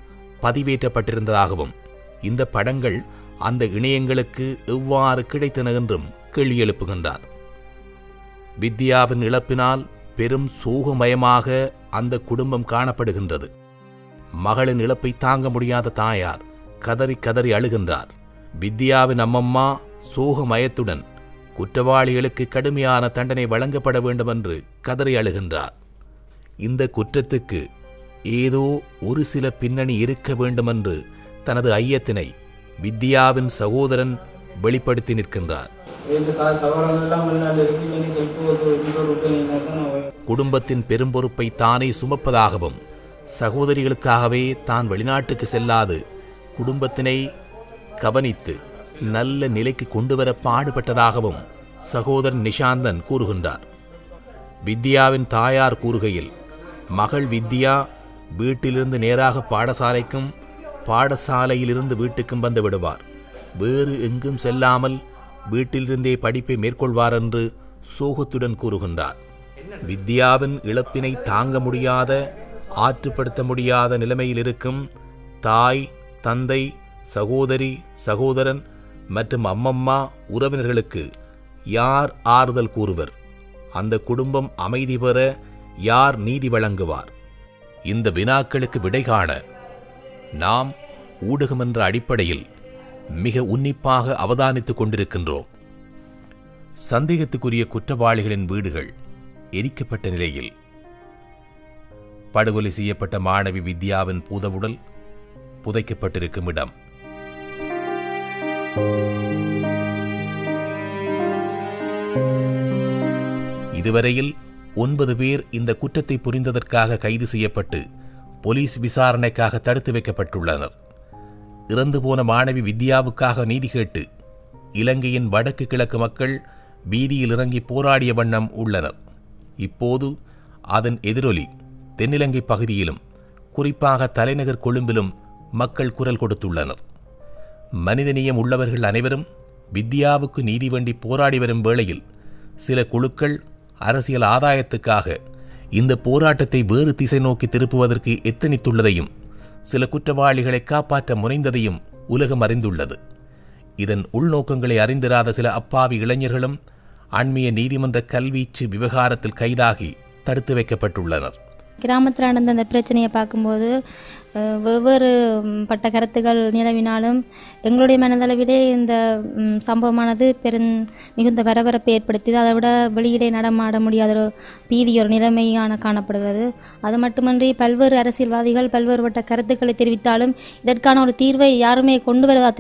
பதிவேற்றப்பட்டிருந்ததாகவும், இந்த படங்கள் அந்த இணையங்களுக்கு எவ்வாறு கிடைத்தன என்றும் கேள்வி எழுப்புகின்றார். வித்யாவின் இழப்பினால் பெரும் சோகமயமாக அந்த குடும்பம் காணப்படுகின்றது. மகளின் இழப்பை தாங்க முடியாத தாயார் கதறி கதறி அழுகின்றார். வித்யாவின் அம்மம்மா சோகமயத்துடன் குற்றவாளிகளுக்கு கடுமையான தண்டனை வழங்கப்பட வேண்டும் என்று கதறி அழுகின்றார். இந்த குற்றத்துக்கு ஏதோ ஒரு சில பின்னணி இருக்க வேண்டுமென்று தனது ஐயத்தினை வித்யாவின் சகோதரன் வெளிப்படுத்தி நிற்கின்றார். குடும்பத்தின் பெரும்பொறுப்பை தானே சுமப்பதாகவும், சகோதரிகளுக்காகவே தான் வெளிநாட்டுக்கு செல்லாது குடும்பத்தினை கவனித்து நல்ல நிலைக்கு கொண்டுவர பாடுபட்டதாகவும் சகோதரன் நிஷாந்தன் கூறுகின்றார். வித்யாவின் தாயார் கூறுகையில், மகள் வித்யா வீட்டிலிருந்து நேராக பாடசாலைக்கும் பாடசாலையிலிருந்து வீட்டுக்கும் வந்து விடுவார். வேறு எங்கும் செல்லாமல் வீட்டிலிருந்தே படிப்பை மேற்கொள்வார் என்று சோகத்துடன் கூறுகின்றார். வித்யாவின் இழப்பினை தாங்க முடியாத, ஆற்றுப்படுத்த முடியாத நிலைமையில் இருக்கும் தாய், தந்தை, சகோதரி, சகோதரன் மற்றும் அம்மம்மா உறவினர்களுக்கு யார் ஆறுதல் கூறுவர்? அந்த குடும்பம் அமைதி பெற யார் நீதி வழங்குவார்? இந்த வினாக்களுக்கு விடை காண நாம் ஊடகம் என்ற அடிப்படையில் மிக உன்னிப்பாக அவதானித்துக் கொண்டிருக்கின்றோம். சந்தேகத்துக்குரிய குற்றவாளிகளின் வீடுகள் எரிக்கப்பட்ட நிலையில் படுகொலை செய்யப்பட்ட மாணவி வித்யாவின் பூதவுடல் புதைக்கப்பட்டிருக்கும் இடம். இதுவரையில் 9 பேர் இந்த குற்றத்தை புரிந்ததற்காக கைது செய்யப்பட்டு போலீஸ் விசாரணைக்காக தடுத்து வைக்கப்பட்டுள்ளனர். இறந்து போன மாணவி வித்யாவுக்காக நீதி கேட்டு இலங்கையின் வடக்கு கிழக்கு மக்கள் வீதியில் இறங்கி போராடிய வண்ணம் உள்ளனர். இப்போது அதன் எதிரொலி தென்னிலங்கை பகுதியிலும் குறிப்பாக தலைநகர் கொழும்பிலும் மக்கள் குரல் கொடுத்துள்ளனர். மனிதநேயம் உள்ளவர்கள் அனைவரும் வித்யாவுக்கு நீதி வேண்டி போராடி வரும் வேளையில் சில குழுக்கள் அரசியல் ஆதாயத்துக்காக இந்த போராட்டத்தை வேறு திசை நோக்கி திருப்புவதற்கு எத்தனித்துள்ளதையும் சில குற்றவாளிகளை காப்பாற்ற முனைந்ததையும் உலகம் அறிந்துள்ளது. இதன் உள்நோக்கங்களை அறிந்திராத சில அப்பாவி இளைஞர்களும் அண்மைய நீதிமன்ற கல்வீச்சு விவகாரத்தில் கைதாகி தடுத்து வைக்கப்பட்டுள்ளனர். கிராமத்தில் நடந்த அந்த பிரச்சனையை பார்க்கும்போது வெவ்வேறு பட்ட கருத்துக்கள் நிலவினாலும் எங்களுடைய மனதளவிலே இந்த சம்பவமானது மிகுந்த பரபரப்பை ஏற்படுத்தியது. அதை விட வெளியிலே நடமாட முடியாத ஒரு பீதி ஒரு நிலைமையான காணப்படுகிறது. அது மட்டுமன்றி பல்வேறு அரசியல்வாதிகள் பல்வேறு பட்ட கருத்துக்களை தெரிவித்தாலும் இதற்கான ஒரு தீர்வை யாருமே கொண்டு வருவதா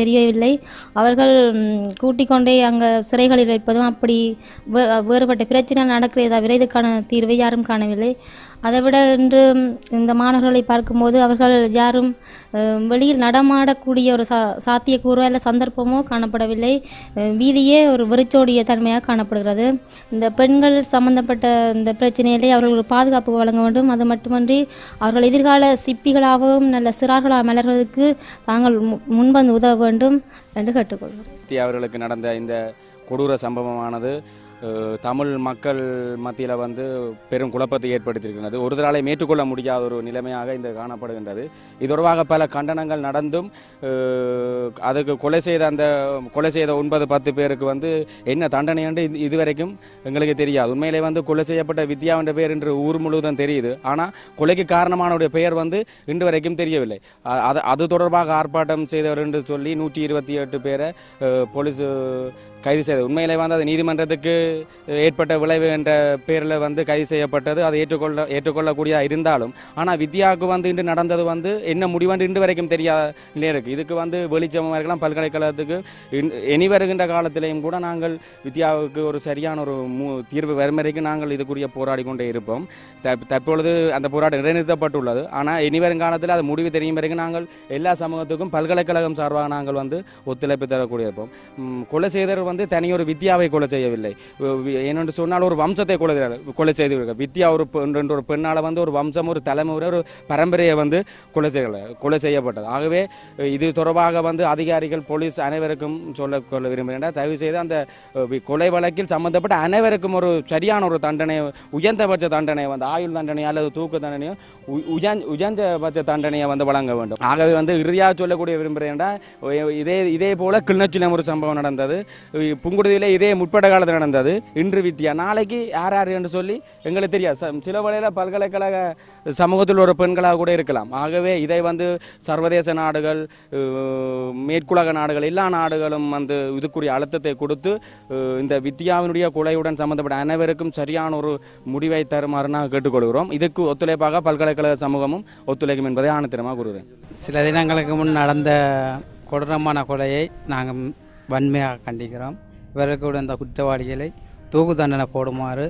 தெரியவில்லை. அவர்கள் கூட்டிக் கொண்டே அங்கே சிறைகளில் வைப்பதும் அப்படி வேறுபட்ட பிரச்சனை நடக்கிறதே தவிர இதற்கான தீர்வை யாரும் காணவில்லை. அதைவிட இன்று இந்த மாணவர்களை பார்க்கும்போது அவர்கள் யாரும் வெளியில் நடமாடக்கூடிய ஒரு சாத்தியக்கூறோ அல்ல சந்தர்ப்பமோ காணப்படவில்லை. வீதியே ஒரு வெறிச்சோடிய தன்மையாக காணப்படுகிறது. இந்த பெண்கள் சம்பந்தப்பட்ட இந்த பிரச்சனையிலே அவர்கள் பாதுகாப்பு வழங்க வேண்டும். அது மட்டுமன்றி அவர்கள் எதிர்கால சிப்பிகளாகவும் நல்ல சிறார்களாக மலர்வதற்கு தாங்கள் முன்வந்து உதவ வேண்டும் என்று கேட்டுக்கொள்கிறேன். அவர்களுக்கு நடந்த இந்த கொடூர சம்பவமானது தமிழ் மக்கள் மத்தியில் பெரும் குழப்பத்தை ஏற்படுத்தியிருக்கிறது. ஒருதலாலே ஏற்றுக்கொள்ள முடியாத ஒரு நிலைமையாக இந்த காணப்படுகின்றது. இது தொடர்பாக பல கண்டனங்கள் நடந்தும் அதுக்கு கொலை செய்த 9-10 பேருக்கு என்ன தண்டனை என்று இதுவரைக்கும் எங்களுக்கு தெரியாது. உண்மையிலே கொலை செய்யப்பட்ட வித்யா என்ற பெயர் இன்று ஊர் முழுவதும் தெரியுது. ஆனால் கொலைக்கு காரணமானவருடைய பெயர் இன்று வரைக்கும் தெரியவில்லை. அது தொடர்பாக ஆர்ப்பாட்டம் செய்தவர் என்று சொல்லி 128 பேரை போலீஸ் கைது செய்தது. உண்மையிலே அது நீதிமன்றத்துக்கு ஏற்பட்ட விளைவு என்ற பேரில் கைது செய்யப்பட்டது. அதை ஏற்றுக்கொள்ளக்கூடிய இருந்தாலும் ஆனால் வித்யாவுக்கு இன்று நடந்தது என்ன முடிவென்று இன்று வரைக்கும் தெரியாத நிலை இருக்குது. இதுக்கு வெளிச்சமாக இருக்கலாம். பல்கலைக்கழகத்துக்கு இனி வருகின்ற காலத்திலேயும் கூட நாங்கள் வித்யாவுக்கு ஒரு சரியான ஒரு தீர்வு வரும் வரைக்கும் நாங்கள் இதுக்குரிய போராடி கொண்டே இருப்போம். தற்பொழுது அந்த போராட்டம் இடைநிறுத்தப்பட்டுள்ளது. ஆனால் இனி வரும் காலத்தில் அது முடிவு தெரியும் வரைக்கும் நாங்கள் எல்லா சமூகத்துக்கும் பல்கலைக்கழகம் சார்பாக நாங்கள் ஒத்துழைப்பு தரக்கூடிய இருப்போம். கொலை செய்தவர் தனியொரு வித்யாவை கொலை செய்யவில்லை. ஏனென்று சொன்னால் ஒரு வம்சத்தை கொலை செய்து வித்யா ஒரு பெண்ணால் ஒரு வம்சம் ஒரு தலைமுறை ஒரு பரம்பரையை கொலை செய்யப்பட்டது. ஆகவே இது தொடர்பாக அதிகாரிகள் போலீஸ் அனைவருக்கும் சொல்ல விரும்புகின்றனர். தயவு செய்து அந்த கொலை வழக்கில் சம்பந்தப்பட்ட அனைவருக்கும் ஒரு சரியான ஒரு தண்டனை, உயர்ந்தபட்ச தண்டனை ஆயுள் தண்டனை அல்லது தூக்கு தண்டனையோ உயர்ந்தபட்ச தண்டனையை வழங்க வேண்டும். ஆகவே இறுதியாக சொல்லக்கூடிய விரும்புகிறேன். இதே போல கிளிநொச்சியிலும் ஒரு சம்பவம் நடந்தது. புங்குடுதியிலே இதே முற்பட்ட காலத்தில் நடந்தது. இன்று வித்யா, நாளைக்கு யார் என்று சொல்லி எங்களுக்கு தெரியாது. சில வழியில் பல்கலைக்கழக சமூகத்தில் ஒரு பெண்களாக கூட இருக்கலாம். ஆகவே இதை சர்வதேச நாடுகள், மேற்குலக நாடுகள், எல்லா நாடுகளும் இதுக்குரிய அழுத்தத்தை கொடுத்து இந்த வித்யாவினுடைய கொலையுடன் சம்பந்தப்பட்ட அனைவருக்கும் சரியான ஒரு முடிவை தருமாறு நாங்கள் கேட்டுக்கொள்கிறோம். இதுக்கு ஒத்துழைப்பாக பல்கலைக்கழக சமூகமும் ஒத்துழைக்கும் என்பதை ஆணித்தரமாக கூறுகிறேன். சில தினங்களுக்கு முன் நடந்த கொடூரமான கொலையை நாங்கள் வன்மையாக கண்டிக்கிறோம். இவர்களுக்கு இந்த குற்றவாளிகளை தூக்கு தண்டனை போடுமாறு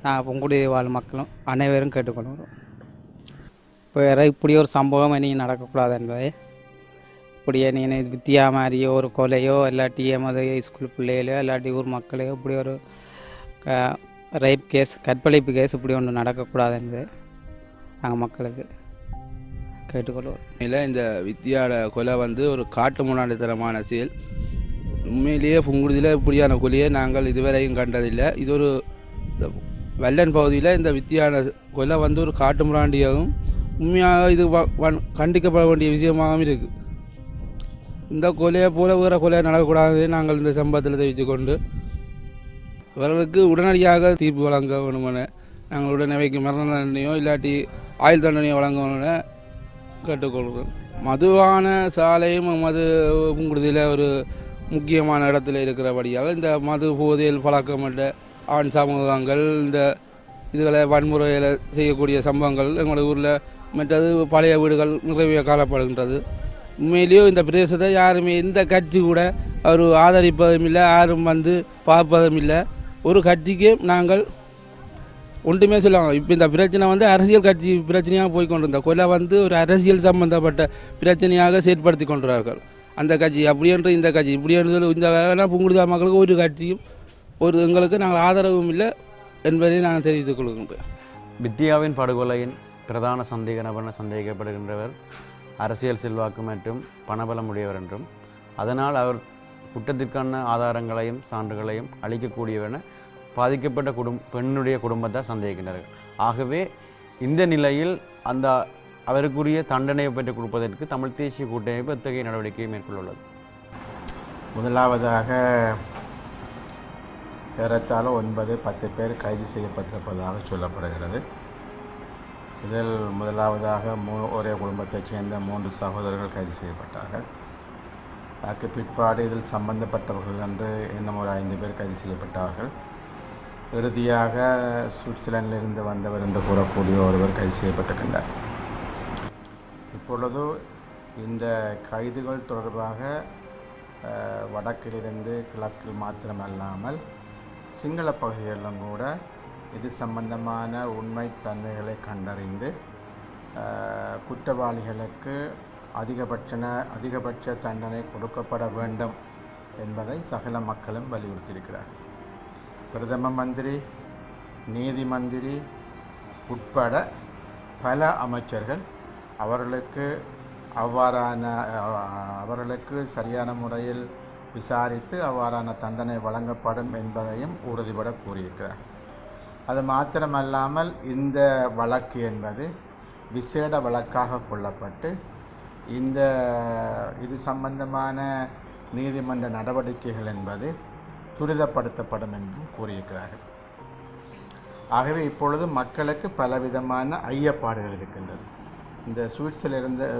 நாங்கள் புங்குடுதி வாழ் மக்களும் அனைவரும் கேட்டுக்கொள்கிறோம். வேறு இப்படி ஒரு சம்பவம் இனி நடக்கக்கூடாது என்பதை, இப்படியே நீ வித்தியா மாதிரியோ ஒரு கொலையோ இல்லாட்டி எமது ஸ்கூல் பிள்ளைகளையோ இல்லாட்டி ஊர் மக்களையோ இப்படி ஒரு ரேப் கேஸ், கற்பழிப்பு கேஸ் இப்படி ஒன்று நடக்கக்கூடாது என்பதை நாங்கள் மக்களுக்கு கேட்டுக்கொள்வோம். இந்த வித்தியாட கொலை ஒரு காட்டு முன்னாடித்தனமான செயல். உண்மையிலேயே புங்குடுதியில் இப்படியான கொலையை நாங்கள் இதுவரையும் கண்டதில்லை. இது ஒரு வெள்ளன் பகுதியில் இந்த வித்தியான கொலை ஒரு காட்டு முராண்டியாகவும் உண்மையாக இது கண்டிக்கப்பட வேண்டிய விஷயமாகவும் இருக்குது. இந்த கொலையை போல வேறு கொலையை நடக்கக்கூடாது நாங்கள் இந்த சம்பவத்தில் தெரிவித்து கொண்டு இவர்களுக்கு உடனடியாக தீர்ப்பு வழங்க வேணுமென நாங்கள் உடனடிக்கு மரண தண்டனையோ இல்லாட்டி ஆயுள் தண்டனையோ வழங்க வேணும்னு கேட்டுக்கொள்கிறோம். மதுவான சாலையும் புங்குடுதியில் ஒரு முக்கியமான இடத்துல இருக்கிறபடியாக இந்த மது போதையில் பழக்கமற்ற ஆண் சமூகங்கள் இந்த இதுகளை வன்முறையில் செய்யக்கூடிய சம்பவங்கள் எங்களுடைய ஊரில் மற்றது பழைய வீடுகள் நிறைய காணப்படுகின்றது. உண்மையிலேயோ இந்த பிரதேசத்தை யாருமே எந்த கட்சி கூட அவர் ஆதரிப்பதும் இல்லை, யாரும் பார்ப்பதும் இல்லை. ஒரு கட்சிக்கு நாங்கள் ஒன்றுமே சொல்லுவாங்க. இப்போ இந்த பிரச்சனை வந்து அரசியல் கட்சி பிரச்சனையாக போய் கொண்டிருந்த கொலை வந்து ஒரு அரசியல் சம்பந்தப்பட்ட பிரச்சனையாக செயற்படுத்தி கொண்டிருக்கிறார்கள். அந்த கட்சி அப்படி என்று இந்த கட்சி இப்படி என்று இந்த புங்குடுதா மக்களுக்கு ஒரு கட்சியும் ஒரு எங்களுக்கு நாங்கள் ஆதரவும் இல்லை என்பதை நான் தெரிவித்துக் கொள்கின்றேன். வித்யாவின் படுகொலையின் பிரதான சந்தேக நபர் சந்தேகிக்கப்படுகின்றவர் அரசியல் செல்வாக்கு மற்றும் பணபலம் உடையவர் என்றும் அதனால் அவர் குற்றத்திற்கான ஆதாரங்களையும் சான்றுகளையும் அளிக்கக்கூடியவென பாதிக்கப்பட்ட பெண்ணுடைய குடும்பத்தை சந்தேகிக்கின்றார்கள். ஆகவே இந்த நிலையில் அந்த அவருக்குரிய தண்டனையை பெற்றுக் கொடுப்பதற்கு தமிழ் தேசிய கூட்டமைப்பு இத்தகைய நடவடிக்கையை மேற்கொண்டுள்ளது. முதலாவதாக ஏறத்தாழ 9-10 பேர் கைது செய்யப்பட்டிருப்பதாக சொல்லப்படுகிறது. இதில் முதலாவதாக ஒரே குடும்பத்தைச் சேர்ந்த 3 சகோதரர்கள் கைது செய்யப்பட்டார்கள். அதுக்கு பிற்பாடு இதில் சம்பந்தப்பட்டவர்கள் என்று இன்னும் ஒரு 5 பேர் கைது செய்யப்பட்டார்கள். இறுதியாக சுவிட்சர்லாந்திலிருந்து வந்தவர் என்று கூறக்கூடிய ஒருவர் கைது செய்யப்பட்டிருக்கின்றார். இப்பொழுது இந்த கைதுகள் தொடர்பாக வடக்கிலிருந்து கிழக்கில் மாத்திரமல்லாமல் சிங்கள பகுதிகளிலும் கூட இது சம்பந்தமான உண்மை தன்மைகளை கண்டறிந்து குற்றவாளிகளுக்கு அதிகபட்ச தண்டனை கொடுக்கப்பட வேண்டும் என்பதை சகல மக்களும் வலியுறுத்தியிருக்கிறார். பிரதம மந்திரி, நீதி மந்திரி உட்பட பல அமைச்சர்கள் அவர்களுக்கு சரியான முறையில் விசாரித்து அவ்வாறான தண்டனை வழங்கப்படும் என்பதையும் உறுதிபட கூறியிருக்கிறார். அது மாத்திரமல்லாமல் இந்த வழக்கு என்பது விசேட வழக்காக கொள்ளப்பட்டு இது சம்பந்தமான நீதிமன்ற நடவடிக்கைகள் என்பது துரிதப்படுத்தப்படும் என்றும் கூறியிருக்கிறார்கள். ஆகவே இப்பொழுது மக்களுக்கு பலவிதமான ஐயப்பாடுகள் இருக்கின்றது. இந்த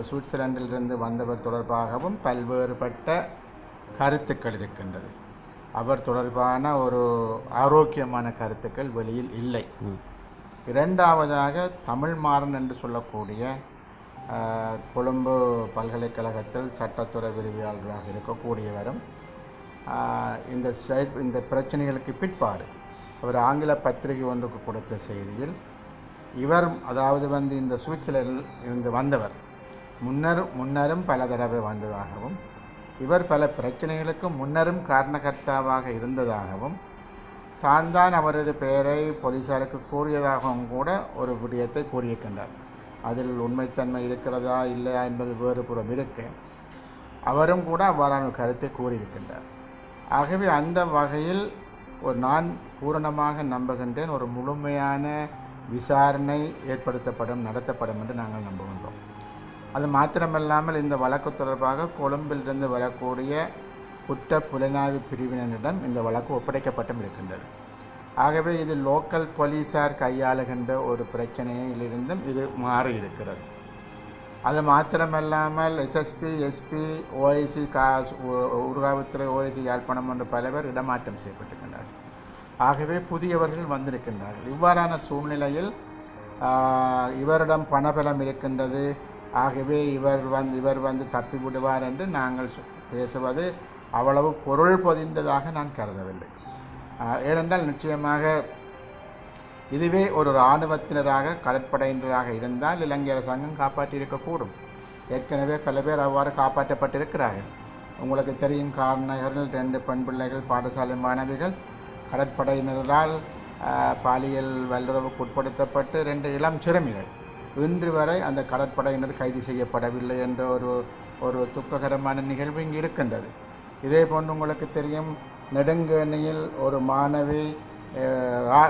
சுவிட்சர்லாந்திலிருந்து வந்தவர் தொடர்பாகவும் பல்வேறுபட்ட கருத்துக்கள் இருக்கின்றது. அவர் தொடர்பான ஒரு ஆரோக்கியமான கருத்துக்கள் வெளியில் இல்லை. இரண்டாவதாக தமிழ் மாறன் என்று சொல்லக்கூடிய கொழும்பு பல்கலைக்கழகத்தில் சட்டத்துறை விரிவியாளராக இருக்கக்கூடியவரும் இந்த பிரச்சனைகளுக்கு பிற்பாடு அவர் ஆங்கில பத்திரிகை ஒன்றுக்கு கொடுத்த செய்தியில் இவரும் இந்த சுவிட்சர்லாந்தில் இருந்து வந்தவர் முன்னரும் பல தடவை வந்ததாகவும் இவர் பல பிரச்சனைகளுக்கு முன்னரும் காரணகர்த்தாவாக இருந்ததாகவும் தான் அவரது பெயரை போலீசாருக்கு கூறியதாகவும் கூட ஒரு விடயத்தை கூறியிருக்கின்றார். அதில் உண்மைத்தன்மை இருக்கிறதா இல்லையா என்பது வேறு புறம் இருக்க அவரும் கூட அவ்வாறான கருத்தை கூறியிருக்கின்றார். ஆகவே அந்த வகையில் நான் பூரணமாக நம்புகின்றேன் ஒரு முழுமையான விசாரணை நடத்தப்படும் என்று நாங்கள் நம்புகின்றோம். அது மாத்திரமல்லாமல் இந்த வழக்கு தொடர்பாக கொழும்பிலிருந்து வரக்கூடிய குற்ற புலனாய்வு பிரிவினரிடம் இந்த வழக்கு ஒப்படைக்கப்பட்டும் இருக்கின்றது. ஆகவே இது லோக்கல் போலீஸார் கையாளுகின்ற ஒரு பிரச்சனையிலிருந்தும் இது மாறி இருக்கிறது. அது மாத்திரமல்லாமல் எஸ்எஸ்பி, எஸ்பி, ஓஐசி, ஊர்காவல்துறை, ஓஐசி யாழ்ப்பாணம் என்ற பலவர் இடமாற்றம் செய்யப்பட்டிருக்கின்றார்கள். ஆகவே புதியவர்கள் வந்திருக்கின்றார்கள். இவ்வாறான சூழ்நிலையில் இவரிடம் பணபலம் இருக்கின்றது. ஆகவே இவர் வந்து தப்பி விடுவார் என்று நாங்கள் பேசுவது அவ்வளவு பொருள் பொதிந்ததாக நான் கருதவில்லை. ஏனென்றால் நிச்சயமாக இதுவே ஒரு இராணுவத்தினராக கடற்படையினராக இருந்தால் இலங்கை அரசாங்கம் காப்பாற்றியிருக்கக்கூடும். ஏற்கனவே பல பேர் அவ்வாறு காப்பாற்றப்பட்டிருக்கிறார்கள். உங்களுக்கு தெரியும், கார்நகரில் 2 பெண் பிள்ளைகள் பாடசாலை மாணவிகள் கடற்படையினரால் பாலியல் வல்லுறவுக்கு உட்படுத்தப்பட்டு 2 இளம் சிறுமிகள் இன்று வரை அந்த கடற்படையினர் கைது செய்யப்படவில்லை என்ற ஒரு துக்ககரமான நிகழ்வு இங்கு இருக்கின்றது. இதே போன்று உங்களுக்கு தெரியும், நெடுங்கேணியில் ஒரு மாணவி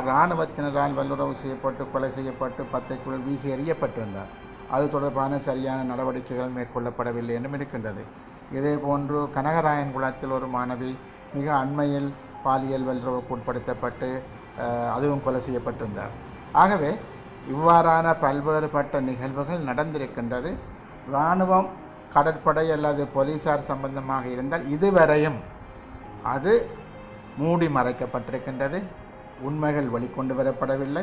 இராணுவத்தினரால் வல்லுறவு செய்யப்பட்டு கொலை செய்யப்பட்டு 10க்குள் வீசி எறியப்பட்டிருந்தார். அது தொடர்பான சரியான நடவடிக்கைகள் மேற்கொள்ளப்படவில்லை என்றும் இருக்கின்றது. இதே போன்று கனகராயன் குளத்தில் ஒரு மாணவி மிக அண்மையில் பாலியல் வல்லுறவுக்கு உட்படுத்தப்பட்டு அதுவும் கொலை செய்யப்பட்டிருந்தார். ஆகவே இவ்வாறான பல்வேறுபட்ட நிகழ்வுகள் நடந்திருக்கின்றது. இராணுவம், கடற்படை அல்லது போலீசார் சம்பந்தமாக இருந்தால் இதுவரையும் அது மூடி மறைக்கப்பட்டிருக்கின்றது. உண்மைகள் வெளிக்கொண்டு வரப்படவில்லை.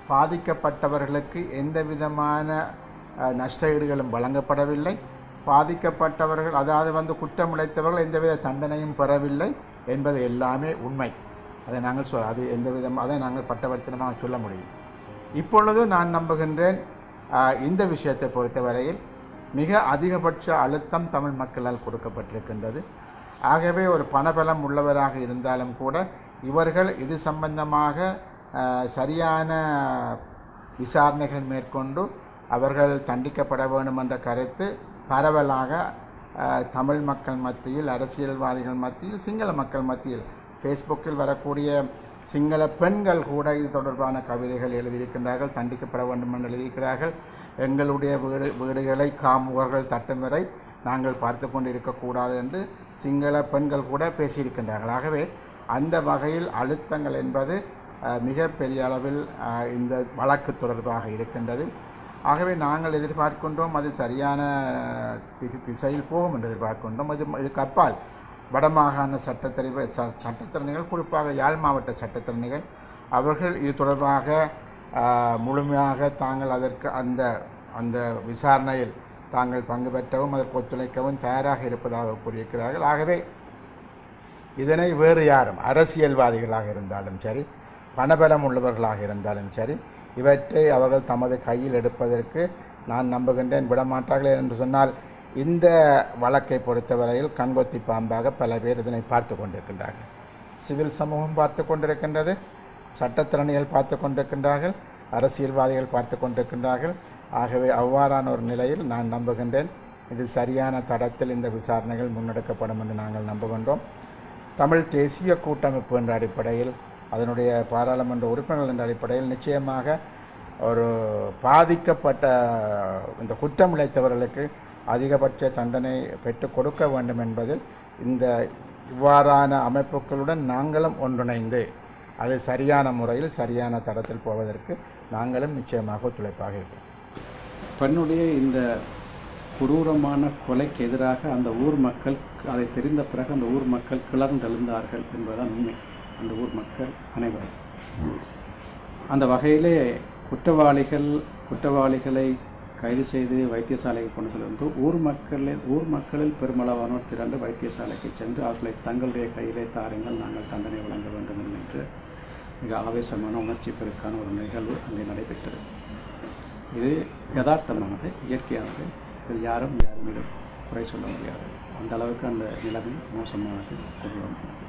பாதிக்கப்பட்டவர்களுக்கு எந்த விதமான நஷ்டஈடுகளும் வழங்கப்படவில்லை. பாதிக்கப்பட்டவர்கள், அதாவது குற்றமுளைத்தவர்கள் எந்தவித தண்டனையும் பெறவில்லை என்பது எல்லாமே உண்மை. அதை நாங்கள் அதை நாங்கள் பட்டவர்த்தனமாக சொல்ல முடியும். இப்பொழுது நான் நம்புகின்றேன் இந்த விஷயத்தை பொறுத்தவரையில் மிக அதிகபட்ச அழுத்தம் தமிழ் மக்களால் கொடுக்கப்பட்டிருக்கின்றது. ஆகவே ஒரு பணபலம் உள்ளவராக இருந்தாலும் கூட இவர்கள் இது சம்பந்தமாக சரியான விசாரணைகள் மேற்கொண்டு அவர்கள் தண்டிக்கப்பட வேண்டும் என்ற கருத்து பரவலாக தமிழ் மக்கள் மத்தியில், அரசியல்வாதிகள் மத்தியில், சிங்கள மக்கள் மத்தியில், ஃபேஸ்புக்கில் வரக்கூடிய சிங்கள பெண்கள் கூட இது தொடர்பான கவிதைகள் எழுதியிருக்கின்றார்கள். தண்டிக்கப்பட வேண்டும் என்று எழுதியிருக்கிறார்கள். எங்களுடைய வீடுகளை காமுகர்கள் தட்டும் வரை நாங்கள் பார்த்து கொண்டு இருக்கக்கூடாது என்று சிங்கள பெண்கள் கூட பேசியிருக்கின்றார்கள். ஆகவே அந்த வகையில் அழுத்தங்கள் என்பது மிக பெரிய அளவில் இந்த வழக்கு தொடர்பாக இருக்கின்றது. ஆகவே நாங்கள் எதிர்பார்க்கின்றோம் அது சரியான திசையில் போகும் என்று எதிர்பார்க்கின்றோம். இதுக்கு அப்பால் வடமாகாண சட்டத்தரணிகள், குறிப்பாக யாழ் மாவட்ட சட்டத்தரணிகள் அவர்கள் இது தொடர்பாக முழுமையாக தாங்கள் அதற்கு அந்த விசாரணையில் தாங்கள் பங்கு பெற்றவும் அதற்கு ஒத்துழைக்கவும் தயாராக இருப்பதாக கூறியிருக்கிறார்கள். ஆகவே இதனை வேறு யாரும், அரசியல்வாதிகளாக இருந்தாலும் சரி, பணபலம் உள்ளவர்களாக இருந்தாலும் சரி, இவற்றை அவர்கள் தமது கையில் எடுப்பதற்கு நான் நம்புகின்றேன் விடமாட்டார்கள் என்று சொன்னால், இந்த வழக்கை பொறுத்தவரையில் கண்கொத்தி பாம்பாக பல பேர் இதனை பார்த்து கொண்டிருக்கின்றார்கள். சிவில் சமூகம் பார்த்து கொண்டிருக்கின்றது, சட்டத்திறனிகள் பார்த்து கொண்டிருக்கின்றார்கள், அரசியல்வாதிகள் பார்த்து கொண்டிருக்கின்றார்கள். ஆகவே அவ்வாறான ஒரு நிலையில் நான் நம்புகின்றேன் இது சரியான தடத்தில் இந்த விசாரணைகள் முன்னெடுக்கப்படும் என்று நாங்கள் நம்புகின்றோம். தமிழ் தேசிய கூட்டமைப்பு என்ற அடிப்படையில், அதனுடைய பாராளுமன்ற உறுப்பினர்கள் என்ற அடிப்படையில் நிச்சயமாக ஒரு பாதிக்கப்பட்ட இந்த குற்றம் இழைத்தவர்களுக்கு அதிகபட்ச தண்டனை பெற்றுக் கொடுக்க வேண்டும் என்பதில் இந்த இவ்வாறான அமைப்புகளுடன் நாங்களும் ஒன்றிணைந்து அது சரியான முறையில் சரியான தடத்தில் போவதற்கு நாங்களும் நிச்சயமாக ஒத்துழைப்பாக இருப்போம். பெண்ணுடைய இந்த கொடூரமான கொலைக்கு எதிராக அந்த ஊர் மக்கள், அதை தெரிந்த பிறகு அந்த ஊர் மக்கள் கிளர்ந்தெழுந்தார்கள் என்பதுதான் உண்மை. அந்த ஊர் மக்கள் அனைவரும் அந்த வகையிலே குற்றவாளிகளை கைது செய்து வைத்தியசாலைக்கு கொண்டு செல்வது ஊர் மக்களில் பெருமளவானோர் திரண்டு வைத்தியசாலைக்கு சென்று அவர்களை தங்களுடைய கையிலே தாருங்கள், நாங்கள் தண்டனை வழங்க வேண்டும் என்று மிக ஆவேசமான உணர்ச்சி பெருக்கான ஒரு நிகழ்வு அங்கே நடைபெற்றது. இது யதார்த்தமானது, இயற்கையானது. இதில் யாரும் மீது குறை சொல்ல முடியாது. அந்த அளவுக்கு அந்த நிலைமை மோசமானது, கொடூரமானது.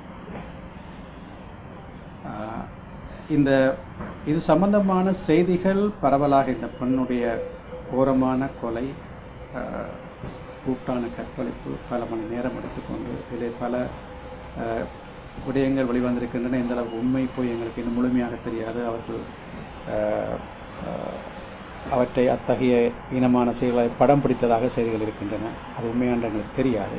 இது சம்பந்தமான செய்திகள் பரவலாக இந்த பெண்ணுடைய கோரமான கொலை, கூட்டான கற்பழிப்பு, பல மணி நேரம் எடுத்துக்கொண்டு இதில் பல விடயங்கள் வெளிவந்திருக்கின்றன. இந்த அளவு உண்மை போய் எங்களுக்கு இன்னும் முழுமையாக தெரியாது. அவற்றை அத்தகைய இனமான செயல்களை படம் பிடித்ததாக செய்திகள் இருக்கின்றன. அது உண்மையான எங்களுக்கு தெரியாது.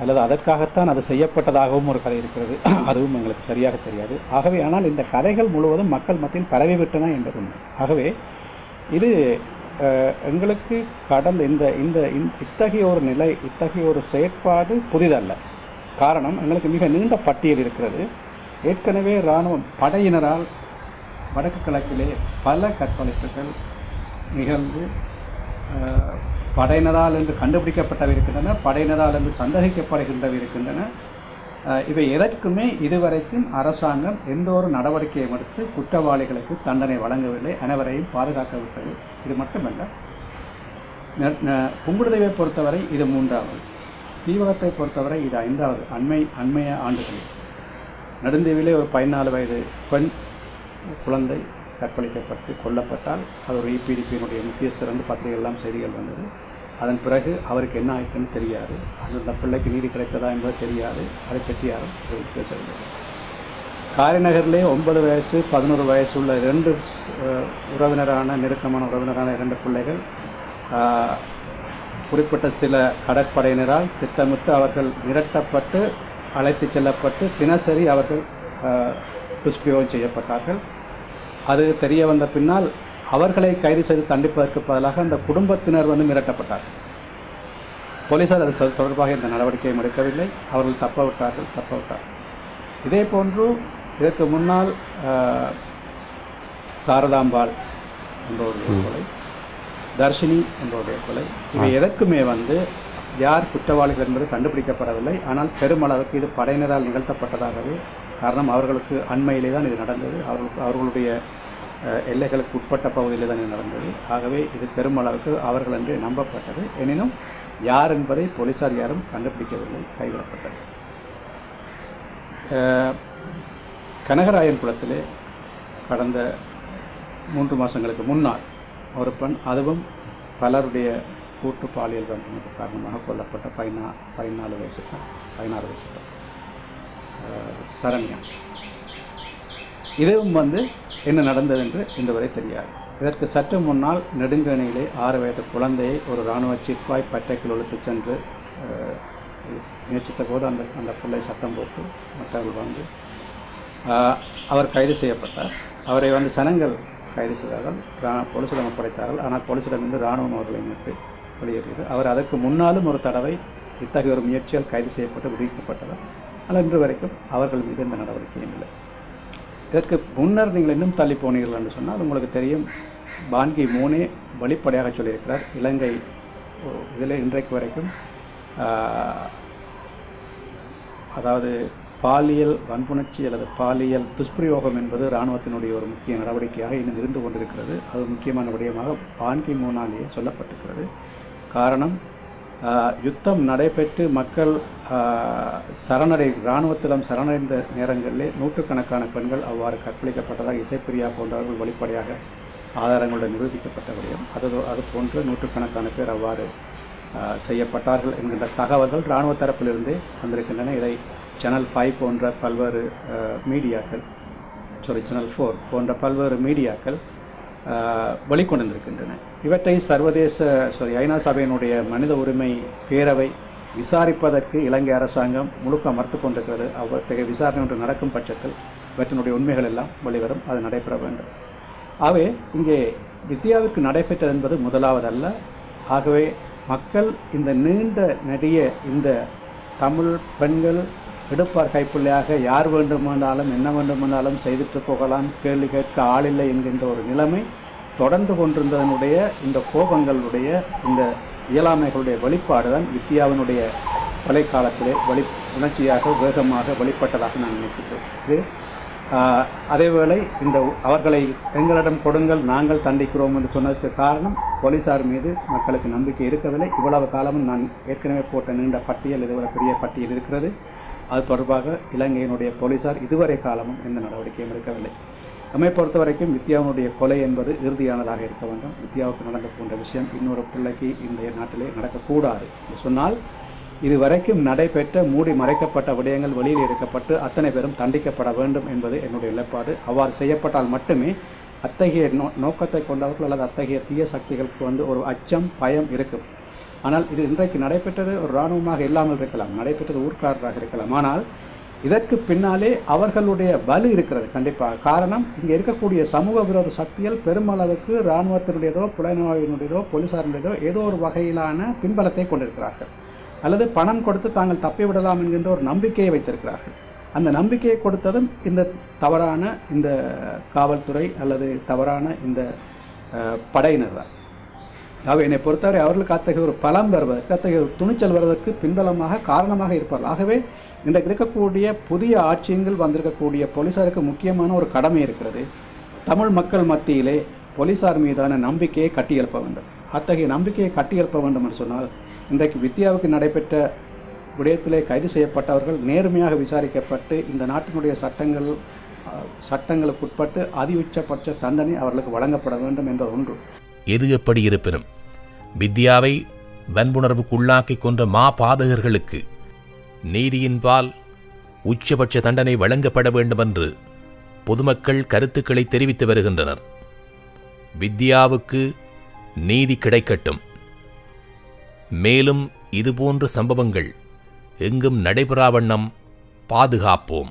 அல்லது அதற்காகத்தான் அது செய்யப்பட்டதாகவும் ஒரு கதை இருக்கிறது, அதுவும் எங்களுக்கு சரியாக தெரியாது. ஆகவே ஆனால் இந்த கதைகள் முழுவதும் மக்கள் மத்தியில் பரவிவிட்டன என்பது உண்மை. ஆகவே இது எங்களுக்கு கடந்த இத்தகைய ஒரு நிலை, இத்தகைய ஒரு செயற்பாடு புதிதல்ல. காரணம், எங்களுக்கு மிக நீண்ட பட்டியல் இருக்கிறது. ஏற்கனவே இராணுவம் படையினரால் வடக்கு கிழக்கிலே பல கற்பழிப்புகள் நிகழ்ந்து படையினரால் என்று கண்டுபிடிக்கப்பட்டவை இருக்கின்றன, படையினரால் என்று சந்தேகிக்கப்படுகின்றவை இருக்கின்றன. இவை எதற்குமே இதுவரைக்கும் அரசாங்கம் எந்த ஒரு நடவடிக்கையும் எடுத்து குற்றவாளிகளுக்கு தண்டனை வழங்கவில்லை, அனைவரையும் பாதுகாக்கவிட்டது. இது மட்டுமல்ல, புங்குடுதீவை பொறுத்தவரை இது 3வது, தீவகத்தை பொறுத்தவரை இது 5வது அண்மைய ஆண்டுகளில். நெடுந்தீவிலே ஒரு 14 வயது பெண் குழந்தை கற்பழிக்கப்பட்டு கொல்லப்பட்டால் அது ஒரு EPDP-யினுடைய முக்கியஸ்தர் என்று பத்திரிகையெல்லாம் செய்திகள் வந்தது. அதன் பிறகு அவருக்கு என்ன ஆயிடுச்சுன்னு தெரியாது, அந்த பிள்ளைக்கு நீதி கிடைத்ததா என்பது தெரியாது. அதை பற்றி யாரும் பேசவில்லை. காரைநகரிலே 9 வயசு 11 வயசு உள்ள 2 நெருக்கமான உறவினரான 2 பிள்ளைகள் குறிப்பிட்ட சில கடற்படையினரால் திட்டமிட்டு அவர்கள் மிரட்டப்பட்டு அழைத்து செல்லப்பட்டு தினசரி அவர்கள் துஷ்பிரயோகம் செய்யப்பட்டார்கள். அது தெரிய வந்த பின்னால் அவர்களை கைது செய்து தண்டிப்பதற்கு பதிலாக அந்த குடும்பத்தினர் மிரட்டப்பட்டார்கள். போலீசார் அது தொடர்பாக இந்த நடவடிக்கையும் எடுக்கவில்லை. அவர்கள் தப்பவிட்டார்கள். இதே போன்று இதற்கு முன்னால் சாரதாம்பாள் என்பவருடைய கொலை, தர்ஷினி என்பவருடைய கொலை, இவை எதற்குமே யார் குற்றவாளிகள் என்பது கண்டுபிடிக்கப்படவில்லை. ஆனால் பெருமளவுக்கு இது படையினரால் நிகழ்த்தப்பட்டதாகவே. காரணம், அவர்களுக்கு அண்மையிலே தான் இது நடந்தது. அவர்களுடைய எல்லைகளுக்கு உட்பட்ட பகுதியில் தான் நடந்தது. ஆகவே இது பெருமளவுக்கு அவர்கள் என்று நம்பப்பட்டது. எனினும் யார் என்பதை போலீசார் யாரும் கண்டுபிடிக்கவில்லை, கைவிடப்பட்டது. கனகராயன் குளத்திலே கடந்த 3 மாதங்களுக்கு முன்னால் ஒரு பெண், அதுவும் பலருடைய கூட்டு பாலியல் வன்முறைக்கு காரணமாக கொல்லப்பட்ட 16 வயசு சரண்யா. இதுவும் என்ன நடந்தது என்று இன்று வரை தெரியாது. இதற்கு சற்று முன்னால் நெடுங்கணியிலே 6 வயது குழந்தையை ஒரு இராணுவ சிப்பாய் பட்டைக்குள் இழுத்து சென்று முயற்சித்த போது அந்த பிள்ளை சத்தம் போட்டு மற்றவர்கள் அவர் கைது செய்யப்பட்டார். அவரை சனங்கள் கைது செய்தார்கள், போலீசிடம் ஒப்படைத்தார்கள். ஆனால் போலீசிடமிருந்து இராணுவம் அவர்களை மீட்டு வெளியேறியது. அவர் அதற்கு முன்னாலும் ஒரு தடவை இத்தகைய ஒரு முயற்சியால் கைது செய்யப்பட்டு விடுவிக்கப்பட்டவர். ஆனால் இன்று வரைக்கும் அவர்கள் மீது இந்த நடவடிக்கையும் இல்லை. இதற்கு முன்னர் நீங்கள் இன்னும் தள்ளி போனீர்கள் என்று சொன்னால் உங்களுக்கு தெரியும், பான் கி மூனே வெளிப்படையாக சொல்லியிருக்கிறார், இலங்கை இதில் இன்றைக்கு வரைக்கும் அதாவது பாலியல் வன்புணர்ச்சி அல்லது பாலியல் துஷ்பிரயோகம் என்பது இராணுவத்தினுடைய ஒரு முக்கிய நடவடிக்கையாக இன்னும் இருந்து கொண்டிருக்கிறது. அது முக்கியமான விடயமாக பான் கி மூனாலேயே சொல்லப்பட்டிருக்கிறது. காரணம், யுத்தம் நடைபெற்று மக்கள் இராணுவத்திடம் சரணடைந்த நேரங்களிலே நூற்றுக்கணக்கான பெண்கள் அவ்வாறு கற்பழிக்கப்பட்டதாக இசைப்பிரியா போன்றவர்கள் வெளிப்படையாக ஆதாரங்களுடன் நிரூபிக்கப்பட்ட விடயம். அது போன்று நூற்றுக்கணக்கான பேர் அவ்வாறு செய்யப்பட்டார்கள் என்கின்ற தகவல்கள் இராணுவ தரப்பிலிருந்தே வந்திருக்கின்றன. இதை சேனல் 5 போன்ற பல்வேறு மீடியாக்கள், சேனல் 4 போன்ற பல்வேறு மீடியாக்கள் வெளிக்கொண்டிருக்கின்றன. இவற்றை ஐநா சபையினுடைய மனித உரிமை பேரவை விசாரிப்பதற்கு இலங்கை அரசாங்கம் முழுக்க மறுத்து கொண்டிருக்கிறது. அவ்வளவு விசாரணை ஒன்று நடக்கும் பட்சத்தில் இவற்றினுடைய உண்மைகள் எல்லாம் வெளிவரும், அது நடைபெற வேண்டும். ஆகவே இங்கே வித்யாவுக்கு நடைபெற்றது என்பது முதலாவதல்ல. ஆகவே மக்கள் இந்த நீண்ட நெடிய இந்த தமிழ் பெண்கள் எடுப்பார் கைப்பிள்ளையாக யார் வேண்டுமானாலும் என்ன வேண்டுமானாலும் செய்துட்டு போகலாம், கேள்வி கேட்க ஆளில்லை என்கின்ற ஒரு நிலைமை தொடர்ந்து கொண்டிருந்ததனுடைய இந்த கோபங்களுடைய இந்த இயலாமைகளுடைய வெளிப்பாடு தான் வித்யாவினுடைய கொலைக்காலத்திலே உணர்ச்சியாக வேகமாக வெளிப்பட்டதாக நான் நினைக்கிறேன். இது அதேவேளை அவர்களை எங்களிடம் கொடுங்கள், நாங்கள் தண்டிக்கிறோம் என்று சொன்னதற்கு காரணம் போலீசார் மீது மக்களுக்கு நம்பிக்கை இருக்கவில்லை. இவ்வளவு காலமும் நான் ஏற்கனவே போட்ட நீண்ட பட்டியல், இதுவரை பெரிய பட்டியல் இருக்கிறது. அது தொடர்பாக இலங்கையினுடைய போலீசார் இதுவரை காலமும் எந்த நடவடிக்கையும் எடுக்கவில்லை. நம்மை பொறுத்த வரைக்கும் வித்யாவினுடைய கொலை என்பது இறுதியானதாக இருக்க வேண்டும். வித்யாவுக்கு நடந்த போன்ற விஷயம் இன்னொரு பிள்ளைக்கு இந்த நாட்டிலே நடக்கக்கூடாது சொன்னால், இதுவரைக்கும் நடைபெற்ற மூடி மறைக்கப்பட்ட விடயங்கள் வெளியில் எடுக்கப்பட்டு அத்தனை பேரும் தண்டிக்கப்பட வேண்டும் என்பது என்னுடைய நிலைப்பாடு. அவ்வாறு செய்யப்பட்டால் மட்டுமே அத்தகைய நோக்கத்தை கொண்டவர்கள் அல்லது அத்தகைய தீய சக்திகளுக்கு ஒரு அச்சம், பயம் இருக்கும். ஆனால் இது இன்றைக்கு நடைபெற்றது ஒரு இராணுவமாக இல்லாமல் இருக்கலாம், நடைபெற்றது ஊர்க்காரராக இருக்கலாம். ஆனால் இதற்கு பின்னாலே அவர்களுடைய வலு இருக்கிறது கண்டிப்பாக. காரணம், இங்கே இருக்கக்கூடிய சமூக விரோத சக்திகள் பெருமளவுக்கு இராணுவத்தினுடையதோ புலனாய்வினுடையதோ போலீசாரினுடையதோ ஏதோ ஒரு வகையிலான பின்பலத்தை கொண்டிருக்கிறார்கள், அல்லது பணம் கொடுத்து தாங்கள் தப்பிவிடலாம் என்கின்ற ஒரு நம்பிக்கையை வைத்திருக்கிறார்கள். அந்த நம்பிக்கையை கொடுத்ததும் இந்த தவறான இந்த காவல்துறை அல்லது தவறான இந்த படையினர் தான். ஆகவே என்னை பொறுத்தவரை அவர்களுக்கு அத்தகைய ஒரு பலம் வருவதற்கு, அத்தகைய ஒரு துணிச்சல் வருவதற்கு பின்பலமாக காரணமாக இருப்பார்கள். ஆகவே இன்றைக்கு இருக்கக்கூடிய புதிய ஆட்சியங்கள் வந்திருக்கக்கூடிய போலீசாருக்கு முக்கியமான ஒரு கடமை இருக்கிறது. தமிழ் மக்கள் மத்தியிலே போலீசார் மீதான நம்பிக்கையை கட்டியெழுப்ப வேண்டும். அத்தகைய நம்பிக்கையை கட்டியெழுப்ப வேண்டும் என்று சொன்னால், இன்றைக்கு வித்யாவுக்கு நடைபெற்ற விடயத்திலே கைது செய்யப்பட்டவர்கள் நேர்மையாக விசாரிக்கப்பட்டு இந்த நாட்டினுடைய சட்டங்களுக்கு உட்பட்டு அதிஉச்சபட்ச தண்டனை அவர்களுக்கு வழங்கப்பட வேண்டும் என்ற ஒன்று. எது எப்படி இருப்பினும் வித்யாவை வன்புணர்வுக்குள்ளாக்கிக் கொன்ற பாதகர்களுக்கு நீதியின்பால் உச்சபட்ச தண்டனை வழங்கப்பட வேண்டும் என்று பொதுமக்கள் கருத்துக்களை தெரிவித்து வருகின்றனர். வித்யாவுக்கு நீதி கிடைக்கட்டும். மேலும் இதுபோன்ற சம்பவங்கள் எங்கும் நடைபெறாவண்ணம் பாதுகாப்போம்.